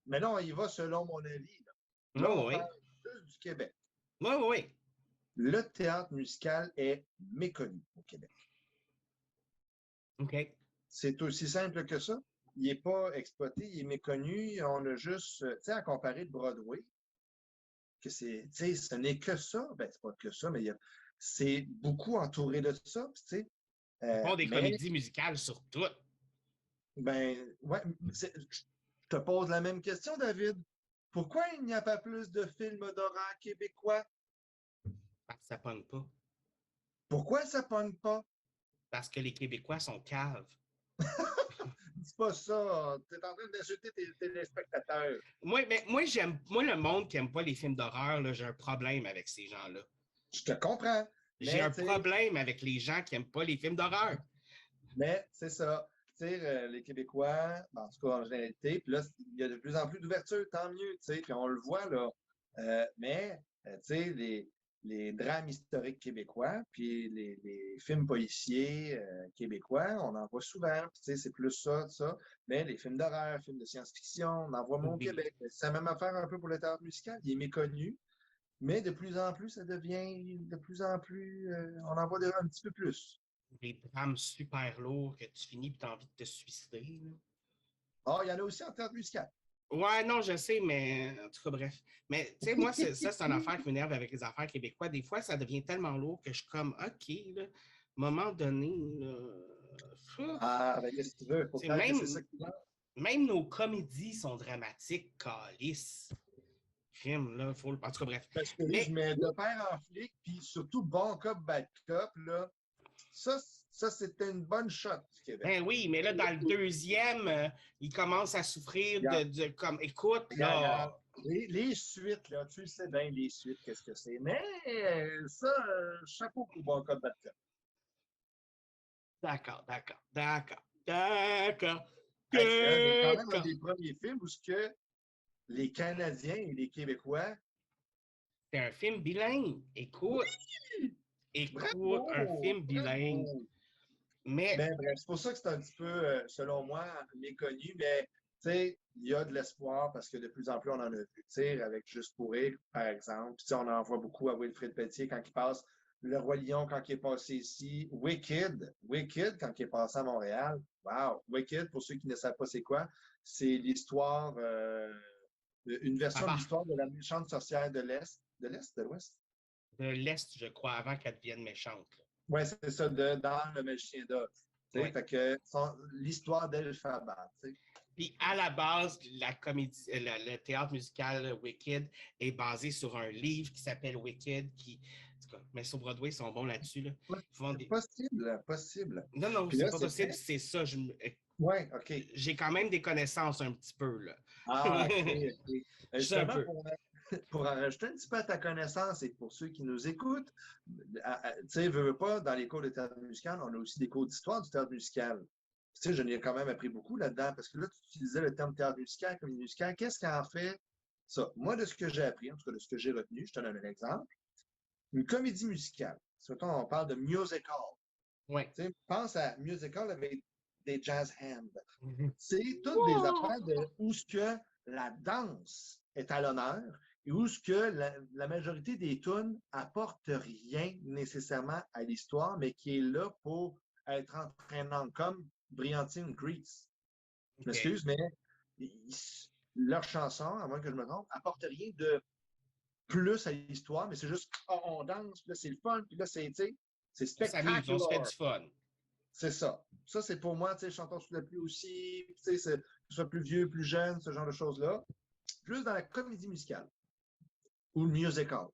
Speaker 2: mais là, on y va selon mon avis. Là,
Speaker 1: Oui,
Speaker 2: on parle
Speaker 1: oui,
Speaker 2: juste du Québec.
Speaker 1: oui, oui, oui.
Speaker 2: Le théâtre musical est méconnu au Québec.
Speaker 1: OK.
Speaker 2: C'est aussi simple que ça. Il n'est pas exploité, il est méconnu. On a juste, tu sais, à comparer de Broadway, que c'est, tu sais, ce n'est que ça. Ben, c'est pas que ça, mais c'est beaucoup entouré de ça. Tu sais,
Speaker 1: Ils font des
Speaker 2: mais
Speaker 1: comédies musicales sur tout.
Speaker 2: ben, ouais, je te pose la même question, David. Pourquoi il n'y a pas plus de films d'horreur québécois?
Speaker 1: Parce que ça pogne pas.
Speaker 2: Pourquoi ça pogne pas?
Speaker 1: Parce que les Québécois sont caves.
Speaker 2: Dis pas ça. Tu es en train d'insulter tes téléspectateurs.
Speaker 1: Moi, le monde qui aime pas les films d'horreur, là, j'ai un problème avec ces gens-là.
Speaker 2: Je te comprends.
Speaker 1: J'ai
Speaker 2: Mais,
Speaker 1: un
Speaker 2: tu sais,
Speaker 1: problème avec les gens qui aiment pas les films d'horreur.
Speaker 2: mais c'est ça. Tu sais, les Québécois, ben, en tout cas en généralité, puis là, il y a de plus en plus d'ouverture, tant mieux, tu sais, puis on le voit, là. Mais, tu sais, les drames historiques québécois, puis les films policiers québécois, on en voit souvent. Puis, tu sais, c'est plus ça. Mais les films d'horreur, films de science-fiction, on en voit moins au
Speaker 1: Oui.
Speaker 2: Québec. C'est la même affaire un peu pour le théâtre musical. Il est méconnu, mais de plus en plus, ça devient de plus en plus, on en voit un petit peu plus.
Speaker 1: Des drames super lourds que tu finis et tu as envie de te suicider. Là.
Speaker 2: Ah, il y en a aussi en théâtre musical.
Speaker 1: Ouais, non, je sais, mais en tout cas, bref. Mais tu sais, moi, c'est une affaire qui m'énerve avec les affaires québécois. Des fois, ça devient tellement lourd que je suis comme, OK, là, à un moment donné, là,
Speaker 2: Ah, ben qu'est-ce que tu veux? Faut peut-être que c'est ça
Speaker 1: même,
Speaker 2: qui manque.
Speaker 1: même nos comédies sont dramatiques, calice. Film, là, faut... En tout cas, bref.
Speaker 2: Excuse,
Speaker 1: Mais,
Speaker 2: mais de père en flic, puis surtout bon cop, bad cop, là, ça, ça c'était une bonne shot du Québec.
Speaker 1: ben oui, mais là, dans le deuxième, il commence à souffrir
Speaker 2: Regarde,
Speaker 1: comme, écoute,
Speaker 2: regarde,
Speaker 1: là,
Speaker 2: les suites, là, tu sais bien les suites, qu'est-ce que c'est. Mais ça, chapeau pour bon cop, bad cop.
Speaker 1: d'accord, d'accord, d'accord, d'accord,
Speaker 2: Hey, c'est quand même un
Speaker 1: d'accord.
Speaker 2: des premiers films où ce que les Canadiens et les Québécois.
Speaker 1: C'est un film bilingue. Écoute,
Speaker 2: Oui!
Speaker 1: écoute, un
Speaker 2: Bravo!
Speaker 1: film bilingue.
Speaker 2: Bravo!
Speaker 1: Mais
Speaker 2: Mais bref, c'est pour ça que c'est un petit peu, selon moi, méconnu, mais tu sais, il y a de l'espoir parce que de plus en plus, on en a vu. Tu sais, avec Juste pour rire, par exemple. Puis, tu sais, on en voit beaucoup à Wilfrid Pelletier quand il passe Le Roi Lion quand il est passé ici. Wicked quand il est passé à Montréal. Wow! Wicked, pour ceux qui ne savent pas c'est quoi, c'est l'histoire, une version de
Speaker 1: Baba,
Speaker 2: l'histoire de la méchante sorcière de l'Est. De l'Est, de l'Ouest?
Speaker 1: de l'Est, je crois, avant qu'elle devienne méchante.
Speaker 2: Oui, c'est ça, dans Le Magicien d'Oz.
Speaker 1: Oui.
Speaker 2: Fait que l'histoire d'Elphaba.
Speaker 1: Puis à la base, la comédie, le théâtre musical Wicked est basé sur un livre qui s'appelle Wicked, qui, en tout cas, mais sur Broadway, ils sont bons là-dessus. Là. Ils font des...
Speaker 2: Possible, possible.
Speaker 1: Non, non,
Speaker 2: Puis
Speaker 1: c'est
Speaker 2: là,
Speaker 1: pas
Speaker 2: c'est
Speaker 1: possible,
Speaker 2: fait.
Speaker 1: c'est ça.
Speaker 2: Oui, OK.
Speaker 1: J'ai quand même des connaissances un petit peu, là.
Speaker 2: Ah, OK, OK.
Speaker 1: Juste un
Speaker 2: Justement,
Speaker 1: peu.
Speaker 2: pour en rajouter un petit peu à ta connaissance et pour ceux qui nous écoutent, tu sais, veux pas, dans les cours de théâtre musical, on a aussi des cours d'histoire du théâtre musical. Tu sais, je n'ai quand même appris beaucoup là-dedans parce que là, tu utilisais le terme théâtre musical, comédie musicale. Qu'est-ce qui en fait ça? Moi, de ce que j'ai appris, en tout cas de ce que j'ai retenu, je te donne un exemple. Une comédie musicale, surtout on parle de musical.
Speaker 1: Oui.
Speaker 2: Tu sais, pense à musical avec des jazz hands.
Speaker 1: Mhm.
Speaker 2: C'est toutes des
Speaker 1: Wow!
Speaker 2: affaires de où ce que la danse est à l'honneur et où ce que la majorité des tunes apportent rien nécessairement à l'histoire, mais qui est là pour être entraînante, comme Brillantine Grease. Je
Speaker 1: OK.
Speaker 2: m'excuse, mais leur chanson, à moins que je me trompe, apporte rien de plus à l'histoire, mais c'est juste, oh, on danse, puis là, c'est le fun, puis là, c'est
Speaker 1: On s'amuse, on se fait
Speaker 2: spectacular.
Speaker 1: du fun.
Speaker 2: C'est ça. Ça, c'est pour moi, tu sais, chanteur sous la pluie aussi, tu sais, que ce soit plus vieux, plus jeune, ce genre de choses-là. Juste dans la comédie musicale ou le musical.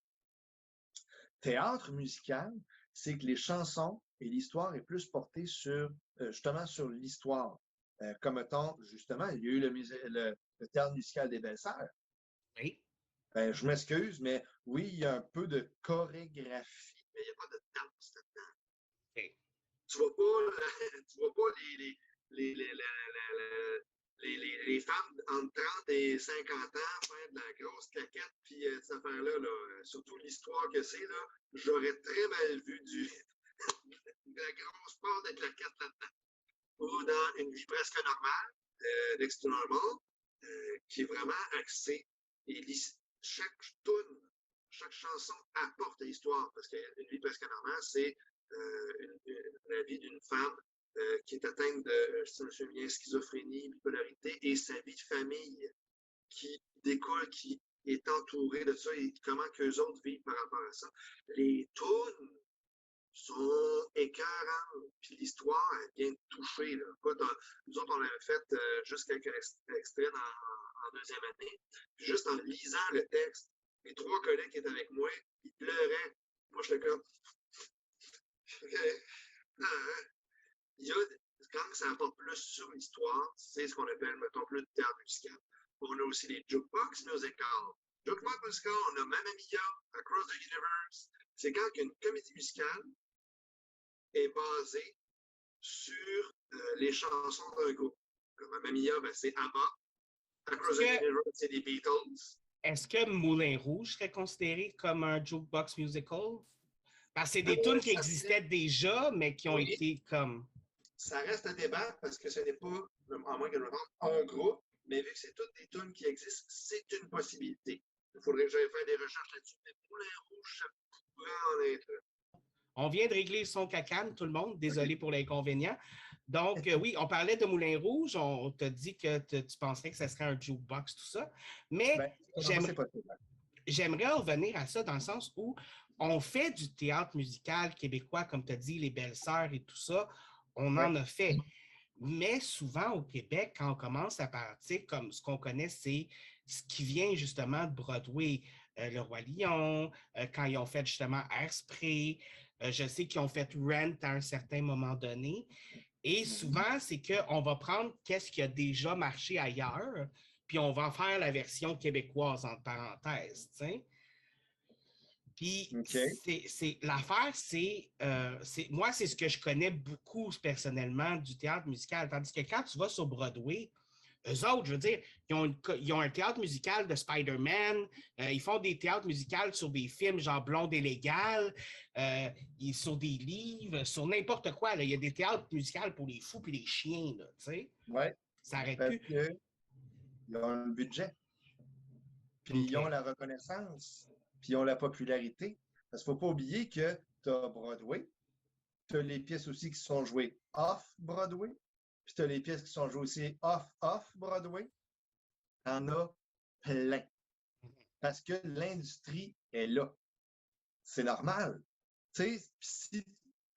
Speaker 2: Théâtre musical, c'est que les chansons et l'histoire est plus portée sur, justement, sur l'histoire. Comme mettons, justement, il y a eu le théâtre musical des Belles-Sœurs.
Speaker 1: Oui.
Speaker 2: Ben, je m'excuse, mais oui, il y a un peu de chorégraphie, mais il n'y a pas de danse là-dedans.
Speaker 1: OK.
Speaker 2: Tu vois pas, tu vois pas les, les, les, les femmes entre 30 et 50 ans faire de la grosse caquette, puis cette affaire-là, là, surtout l'histoire que c'est, là, j'aurais très mal vu de la grosse part de claquettes là-dedans. Ou dans Une vie presque normale, Next to Normal, qui est vraiment axée. Et chaque tune, chaque chanson apporte l'histoire, parce qu'Une vie presque normale, c'est la vie d'une femme qui est atteinte de, si je me souviens bien, schizophrénie, bipolarité, et sa vie de famille qui découle, qui est entourée de ça, et comment qu'eux autres vivent par rapport à ça. Les tunes sont écœurantes, puis l'histoire, elle vient de toucher. Là. Nous autres, on avait fait juste quelques extraits en deuxième année, puis juste en lisant le texte, les trois collègues qui étaient avec moi, ils pleuraient. Moi, j'étais comme... Il y a, quand ça apporte plus sur l'histoire, c'est ce qu'on appelle, mettons, plus de théâtre musical. On a aussi les jukebox musicals. Jukebox musical, on a Mamma Mia, Across the Universe. C'est quand une comédie musicale est basée sur les chansons d'un groupe. Comme Mamma Mia, ben, c'est ABBA.
Speaker 1: Est-ce
Speaker 2: Across the
Speaker 1: que,
Speaker 2: Universe, c'est les Beatles.
Speaker 1: Est-ce que Moulin Rouge serait considéré comme un jukebox musical? Parce que c'est des tunes qui
Speaker 2: Ça serait,
Speaker 1: existaient déjà, mais qui ont
Speaker 2: oui,
Speaker 1: été comme...
Speaker 2: ça reste à débattre parce que ce n'est pas, à moins que je me trompe, un groupe, mais vu que c'est toutes des tunes qui existent, c'est une possibilité. Il faudrait que j'aille faire des recherches là-dessus, mais Moulin Rouge, ça pourrait en être.
Speaker 1: On vient de régler le son cacane, tout le monde.
Speaker 2: OK.
Speaker 1: Désolé pour l'inconvénient. Donc, oui, on parlait de Moulin Rouge. On t'a dit que tu penserais que ce serait un jukebox, tout ça. Mais
Speaker 2: Ben, selon moi, c'est possible.
Speaker 1: j'aimerais revenir à ça dans le sens où on fait du théâtre musical québécois, comme tu as dit, les Belles-Sœurs et tout ça. On
Speaker 2: Ouais.
Speaker 1: en a fait. Mais souvent au Québec, quand on commence à partir, comme ce qu'on connaît, c'est ce qui vient justement de Broadway. Le Roi Lion, quand ils ont fait justement Airspray, je sais qu'ils ont fait Rent à un certain moment donné. Et
Speaker 2: Mhm.
Speaker 1: souvent, c'est qu'on va prendre qu'est-ce qui a déjà marché ailleurs, puis on va en faire la version québécoise, entre parenthèses. T'sais. Puis
Speaker 2: OK.
Speaker 1: l'affaire, moi, c'est ce que je connais beaucoup personnellement du théâtre musical. Tandis que quand tu vas sur Broadway, eux autres, je veux dire, ils ont un théâtre musical de Spider-Man, ils font des théâtres musicaux sur des films genre Blonde et Légal, sur des livres, sur n'importe quoi. Là. Il y a des théâtres musicaux pour les fous et les chiens, là, tu sais.
Speaker 2: Ouais.
Speaker 1: Ça arrête
Speaker 2: Parce
Speaker 1: plus.
Speaker 2: qu'ils ont un budget, puis ils ont
Speaker 1: OK.
Speaker 2: la reconnaissance, puis ils ont la popularité. Parce qu'il ne faut pas oublier que tu as Broadway, tu as les pièces aussi qui sont jouées off-Broadway, puis tu as les pièces qui sont jouées aussi off-Broadway. Tu en as plein. Parce que l'industrie est là. C'est normal. Tu sais, si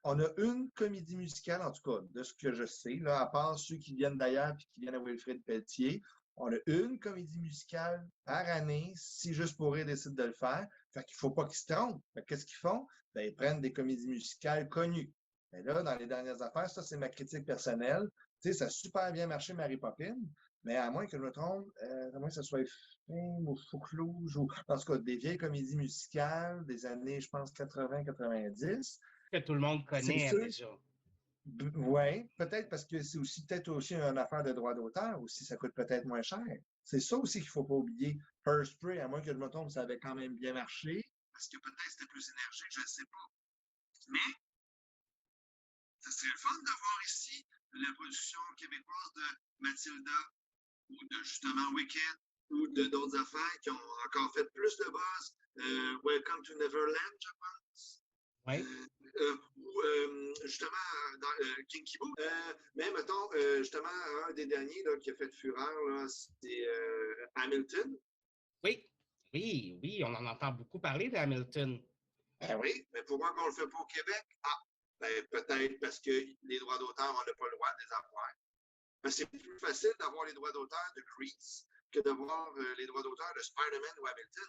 Speaker 2: on a une comédie musicale, en tout cas, de ce que je sais, là, à part ceux qui viennent d'ailleurs et qui viennent à Wilfrid Pelletier, on a une comédie musicale par année, si Juste pour rire décide de le faire. Fait qu'il ne faut pas qu'ils se trompent. Qu'est-ce qu'ils font? Ben, ils prennent des comédies musicales connues. Mais là, dans les dernières affaires, ça, c'est ma critique personnelle. Tu sais, ça a super bien marché, Mary Poppins, mais à moins que je me trompe, à moins que ce soit Fame ou Footloose, ou en tout cas des vieilles comédies musicales des années, je pense, 80-90.
Speaker 1: Que tout le monde
Speaker 2: C'est
Speaker 1: connaît
Speaker 2: sûr,
Speaker 1: déjà.
Speaker 2: oui, peut-être parce que c'est aussi peut-être aussi une affaire de droit d'auteur, aussi ça coûte peut-être moins cher. C'est ça aussi qu'il ne faut pas oublier. Hairspray, à moins que je me trompe, ça avait quand même bien marché. Parce que peut-être c'était plus énergique, je ne sais pas. Mais ça serait le fun de voir ici la production québécoise de Mathilda ou de justement Wicked ou de d'autres affaires qui ont encore fait plus de buzz. Welcome to Neverland, je pense.
Speaker 1: Oui.
Speaker 2: Ou justement dans Kinky Boo. Mais mettons, justement, un des derniers là, qui a fait fureur, là, c'est Hamilton.
Speaker 1: Oui. Oui, oui, on en entend beaucoup parler de Hamilton.
Speaker 2: Ben oui, mais pourquoi on ne le fait pas au Québec? Ah, ben peut-être parce que les droits d'auteur, on n'a pas le droit de les avoir. Ben, c'est plus facile d'avoir les droits d'auteur de Grease que d'avoir les droits d'auteur de Spider-Man ou Hamilton.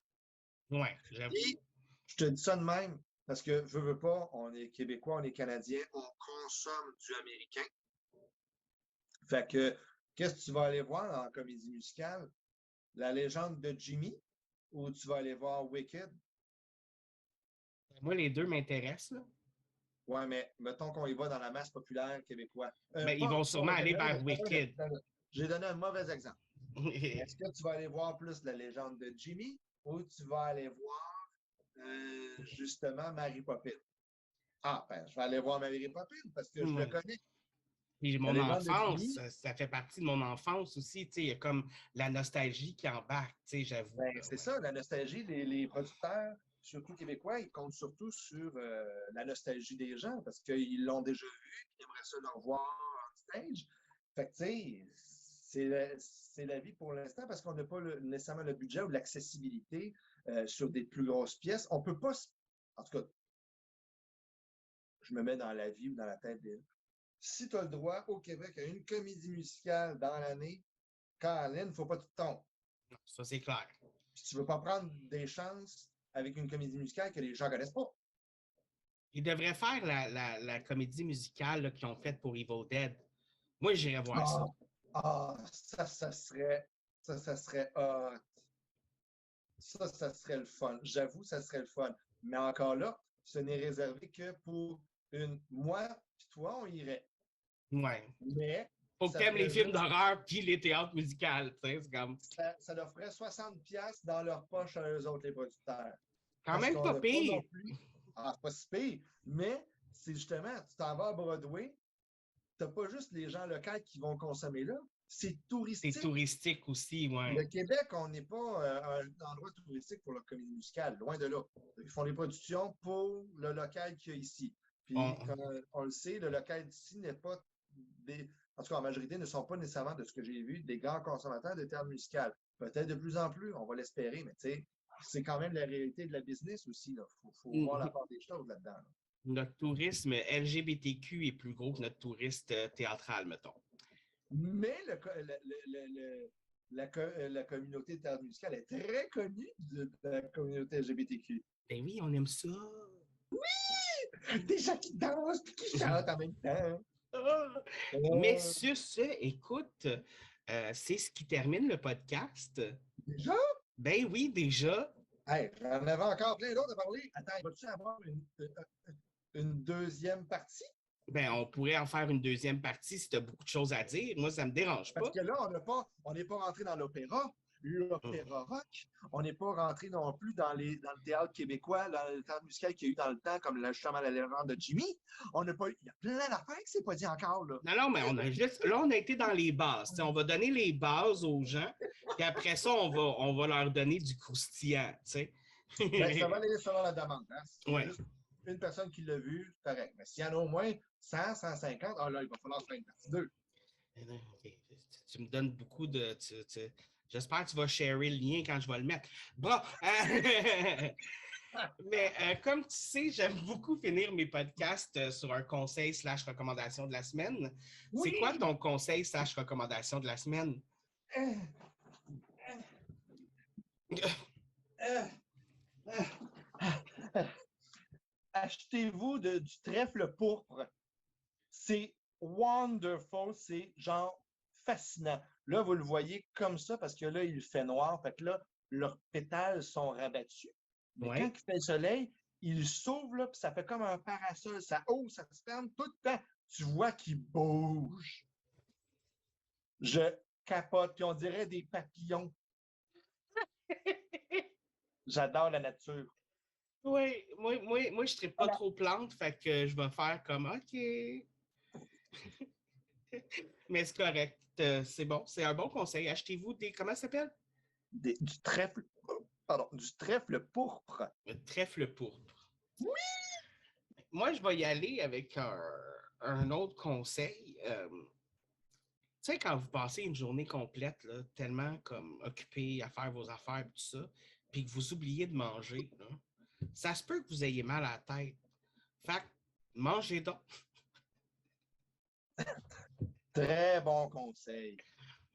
Speaker 1: Oui, j'avoue.
Speaker 2: Puis, je te dis ça de même, parce que veux pas, on est Québécois, on est Canadiens, on consomme du américain. Fait que, qu'est-ce que tu vas aller voir en comédie musicale? La légende de Jimmy ou tu vas aller voir Wicked?
Speaker 1: Moi, les deux m'intéressent. Là.
Speaker 2: Ouais, mais mettons qu'on y va dans la masse populaire québécoise.
Speaker 1: Mais ils
Speaker 2: Pas,
Speaker 1: vont
Speaker 2: pas
Speaker 1: sûrement
Speaker 2: en
Speaker 1: aller
Speaker 2: général,
Speaker 1: vers Wicked.
Speaker 2: j'ai donné un mauvais exemple. Est-ce que tu vas aller voir plus la légende de Jimmy ou tu vas aller voir justement Mary Poppins? Ah, ben, je vais aller voir Mary Poppins parce que je le connais.
Speaker 1: Puis
Speaker 2: La
Speaker 1: mon
Speaker 2: légende de
Speaker 1: enfance,
Speaker 2: Jimmy,
Speaker 1: ça fait partie de mon enfance aussi. Il y a comme la nostalgie qui embarque, j'avoue.
Speaker 2: ben,
Speaker 1: Là,
Speaker 2: c'est
Speaker 1: ouais.
Speaker 2: ça, la nostalgie, les producteurs, surtout québécois, ils comptent surtout sur la nostalgie des gens parce qu'ils l'ont déjà vu, ils aimeraient ça le revoir en stage. Fait que, tu sais, c'est la vie pour l'instant parce qu'on n'a pas nécessairement le budget ou l'accessibilité sur des plus grosses pièces. On peut pas, en tout cas, je me mets dans la vie ou dans la tête des. Si tu as le droit au Québec à une comédie musicale dans l'année, Caroline, il ne faut pas que tu te trompes.
Speaker 1: Non, ça, c'est clair.
Speaker 2: Puis tu ne veux pas prendre des chances avec une comédie musicale que les gens ne connaissent pas.
Speaker 1: Ils devraient faire la comédie musicale qu'ils ont faite pour Evil Dead. Moi, j'irais voir ça.
Speaker 2: Ah, ça serait hot. Ça serait le fun. J'avoue, ça serait le fun. Mais encore là, ce n'est réservé que pour une. Moi puis toi, on irait.
Speaker 1: Ouais.
Speaker 2: Mais
Speaker 1: Faut que
Speaker 2: Ça
Speaker 1: t'aimes les
Speaker 2: ferait
Speaker 1: films
Speaker 2: juste,
Speaker 1: d'horreur puis les théâtres musicaux, tu sais, c'est comme
Speaker 2: ça leur ferait 60$ dans leur poche à eux autres, les producteurs.
Speaker 1: quand
Speaker 2: Parce
Speaker 1: même
Speaker 2: qu'on
Speaker 1: pas
Speaker 2: n'a pas non
Speaker 1: pire.
Speaker 2: plus. Ah, c'est pas si pire, mais c'est justement, tu t'en vas à Broadway, t'as pas juste les gens locaux qui vont consommer là, c'est
Speaker 1: C'est
Speaker 2: touristique.
Speaker 1: touristique aussi,
Speaker 2: Le
Speaker 1: ouais.
Speaker 2: Québec, on n'est pas un endroit touristique pour la comédie musicale, loin de là. Ils font des productions pour le local qu'il y a ici. Puis,
Speaker 1: On-
Speaker 2: comme on le sait, le local d'ici n'est pas des. En tout cas, en majorité, ne sont pas nécessairement, de ce que j'ai vu, des grands consommateurs de théâtre musical. Peut-être de plus en plus, on va l'espérer, mais tu sais, c'est quand même la réalité de la business aussi. Il faut voir la part des choses là-dedans. Là.
Speaker 1: Notre tourisme LGBTQ est plus gros que notre touriste théâtral, mettons.
Speaker 2: Mais la communauté de théâtre musical est très connue de la communauté LGBTQ.
Speaker 1: Ben oui, on aime ça.
Speaker 2: Des gens qui dansent et qui chantent en même temps.
Speaker 1: Ah! Mais
Speaker 2: Euh,
Speaker 1: sur ce, écoute, c'est ce qui termine le podcast.
Speaker 2: déjà?
Speaker 1: Ben oui, déjà.
Speaker 2: Hey, j'en avais encore plein d'autres à parler. Attends, vas-tu avoir une deuxième partie?
Speaker 1: Ben, on pourrait en faire une deuxième partie si tu as beaucoup de choses à dire. Moi, ça me dérange
Speaker 2: Parce
Speaker 1: pas.
Speaker 2: que là, on n'est pas rentré dans l'opéra rock. On n'est pas rentré non plus dans le théâtre québécois, dans le théâtre musical qu'il y a eu dans le temps, comme justement la légende de Jimmy. On n'a pas eu, il y a plein d'affaires qui ne s'est pas dit encore, là.
Speaker 1: Non, non, mais on a juste. Là, on a été dans les bases. T'sais, on va donner les bases aux gens, puis après ça, on va leur donner du croustillant.
Speaker 2: Ben, ça va aller selon la demande. Hein? S'il y a
Speaker 1: Ouais.
Speaker 2: juste une personne qui l'a vu, c'est correct. Mais s'il y en a au moins 100, 150, ah là, il va falloir faire une partie 2.
Speaker 1: Okay. Tu me donnes beaucoup de. J'espère que tu vas sharer le lien quand je vais le mettre. Bon, mais comme tu sais, j'aime beaucoup finir mes podcasts sur un conseil/recommandation de la semaine. C'est quoi
Speaker 2: Oui!
Speaker 1: ton conseil/recommandation de la semaine?
Speaker 2: Euh, euh, euh, Achetez-vous du trèfle pourpre. C'est wonderful, c'est genre fascinant. Là, vous le voyez comme ça parce que là, il fait noir. Fait que là, leurs pétales sont rabattus. Mais quand
Speaker 1: Oui.
Speaker 2: il fait le soleil, il s'ouvre, là, puis ça fait comme un parasol. Ça ouvre, ça se ferme tout le temps. Tu vois qu'il bouge. Je capote, puis on dirait des papillons. J'adore la nature.
Speaker 1: Oui, moi je ne serais pas
Speaker 2: Voilà.
Speaker 1: trop plante, fait que je vais faire comme OK. Mais c'est correct. C'est bon, c'est un bon conseil. Achetez-vous des. Comment ça s'appelle?
Speaker 2: Du trèfle, pardon, du trèfle pourpre.
Speaker 1: Le trèfle pourpre. Moi, je vais y aller avec un autre conseil. Tu sais, quand vous passez une journée complète, là, tellement comme occupé à faire vos affaires et tout ça, puis que vous oubliez de manger, là, ça se peut que vous ayez mal à la tête. Fait que mangez donc.
Speaker 2: Très bon conseil.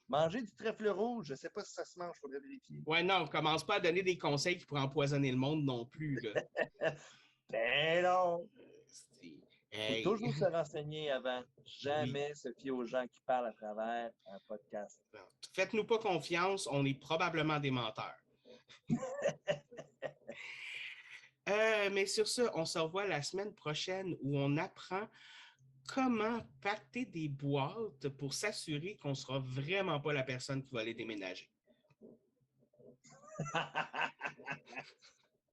Speaker 2: Manger du trèfle rouge, je ne sais pas si ça se mange, il faudrait vérifier.
Speaker 1: Ouais, non, commence pas à donner des conseils qui pourraient empoisonner le monde non plus, là.
Speaker 2: Ben non! Il faut
Speaker 1: Hey,
Speaker 2: toujours se renseigner avant.
Speaker 1: oui.
Speaker 2: Jamais se fier aux gens qui parlent à travers un podcast.
Speaker 1: Faites-nous pas confiance, on est probablement des menteurs. Mais sur ce, on se revoit la semaine prochaine où on apprend comment pacter des boîtes pour s'assurer qu'on ne sera vraiment pas la personne qui va les déménager.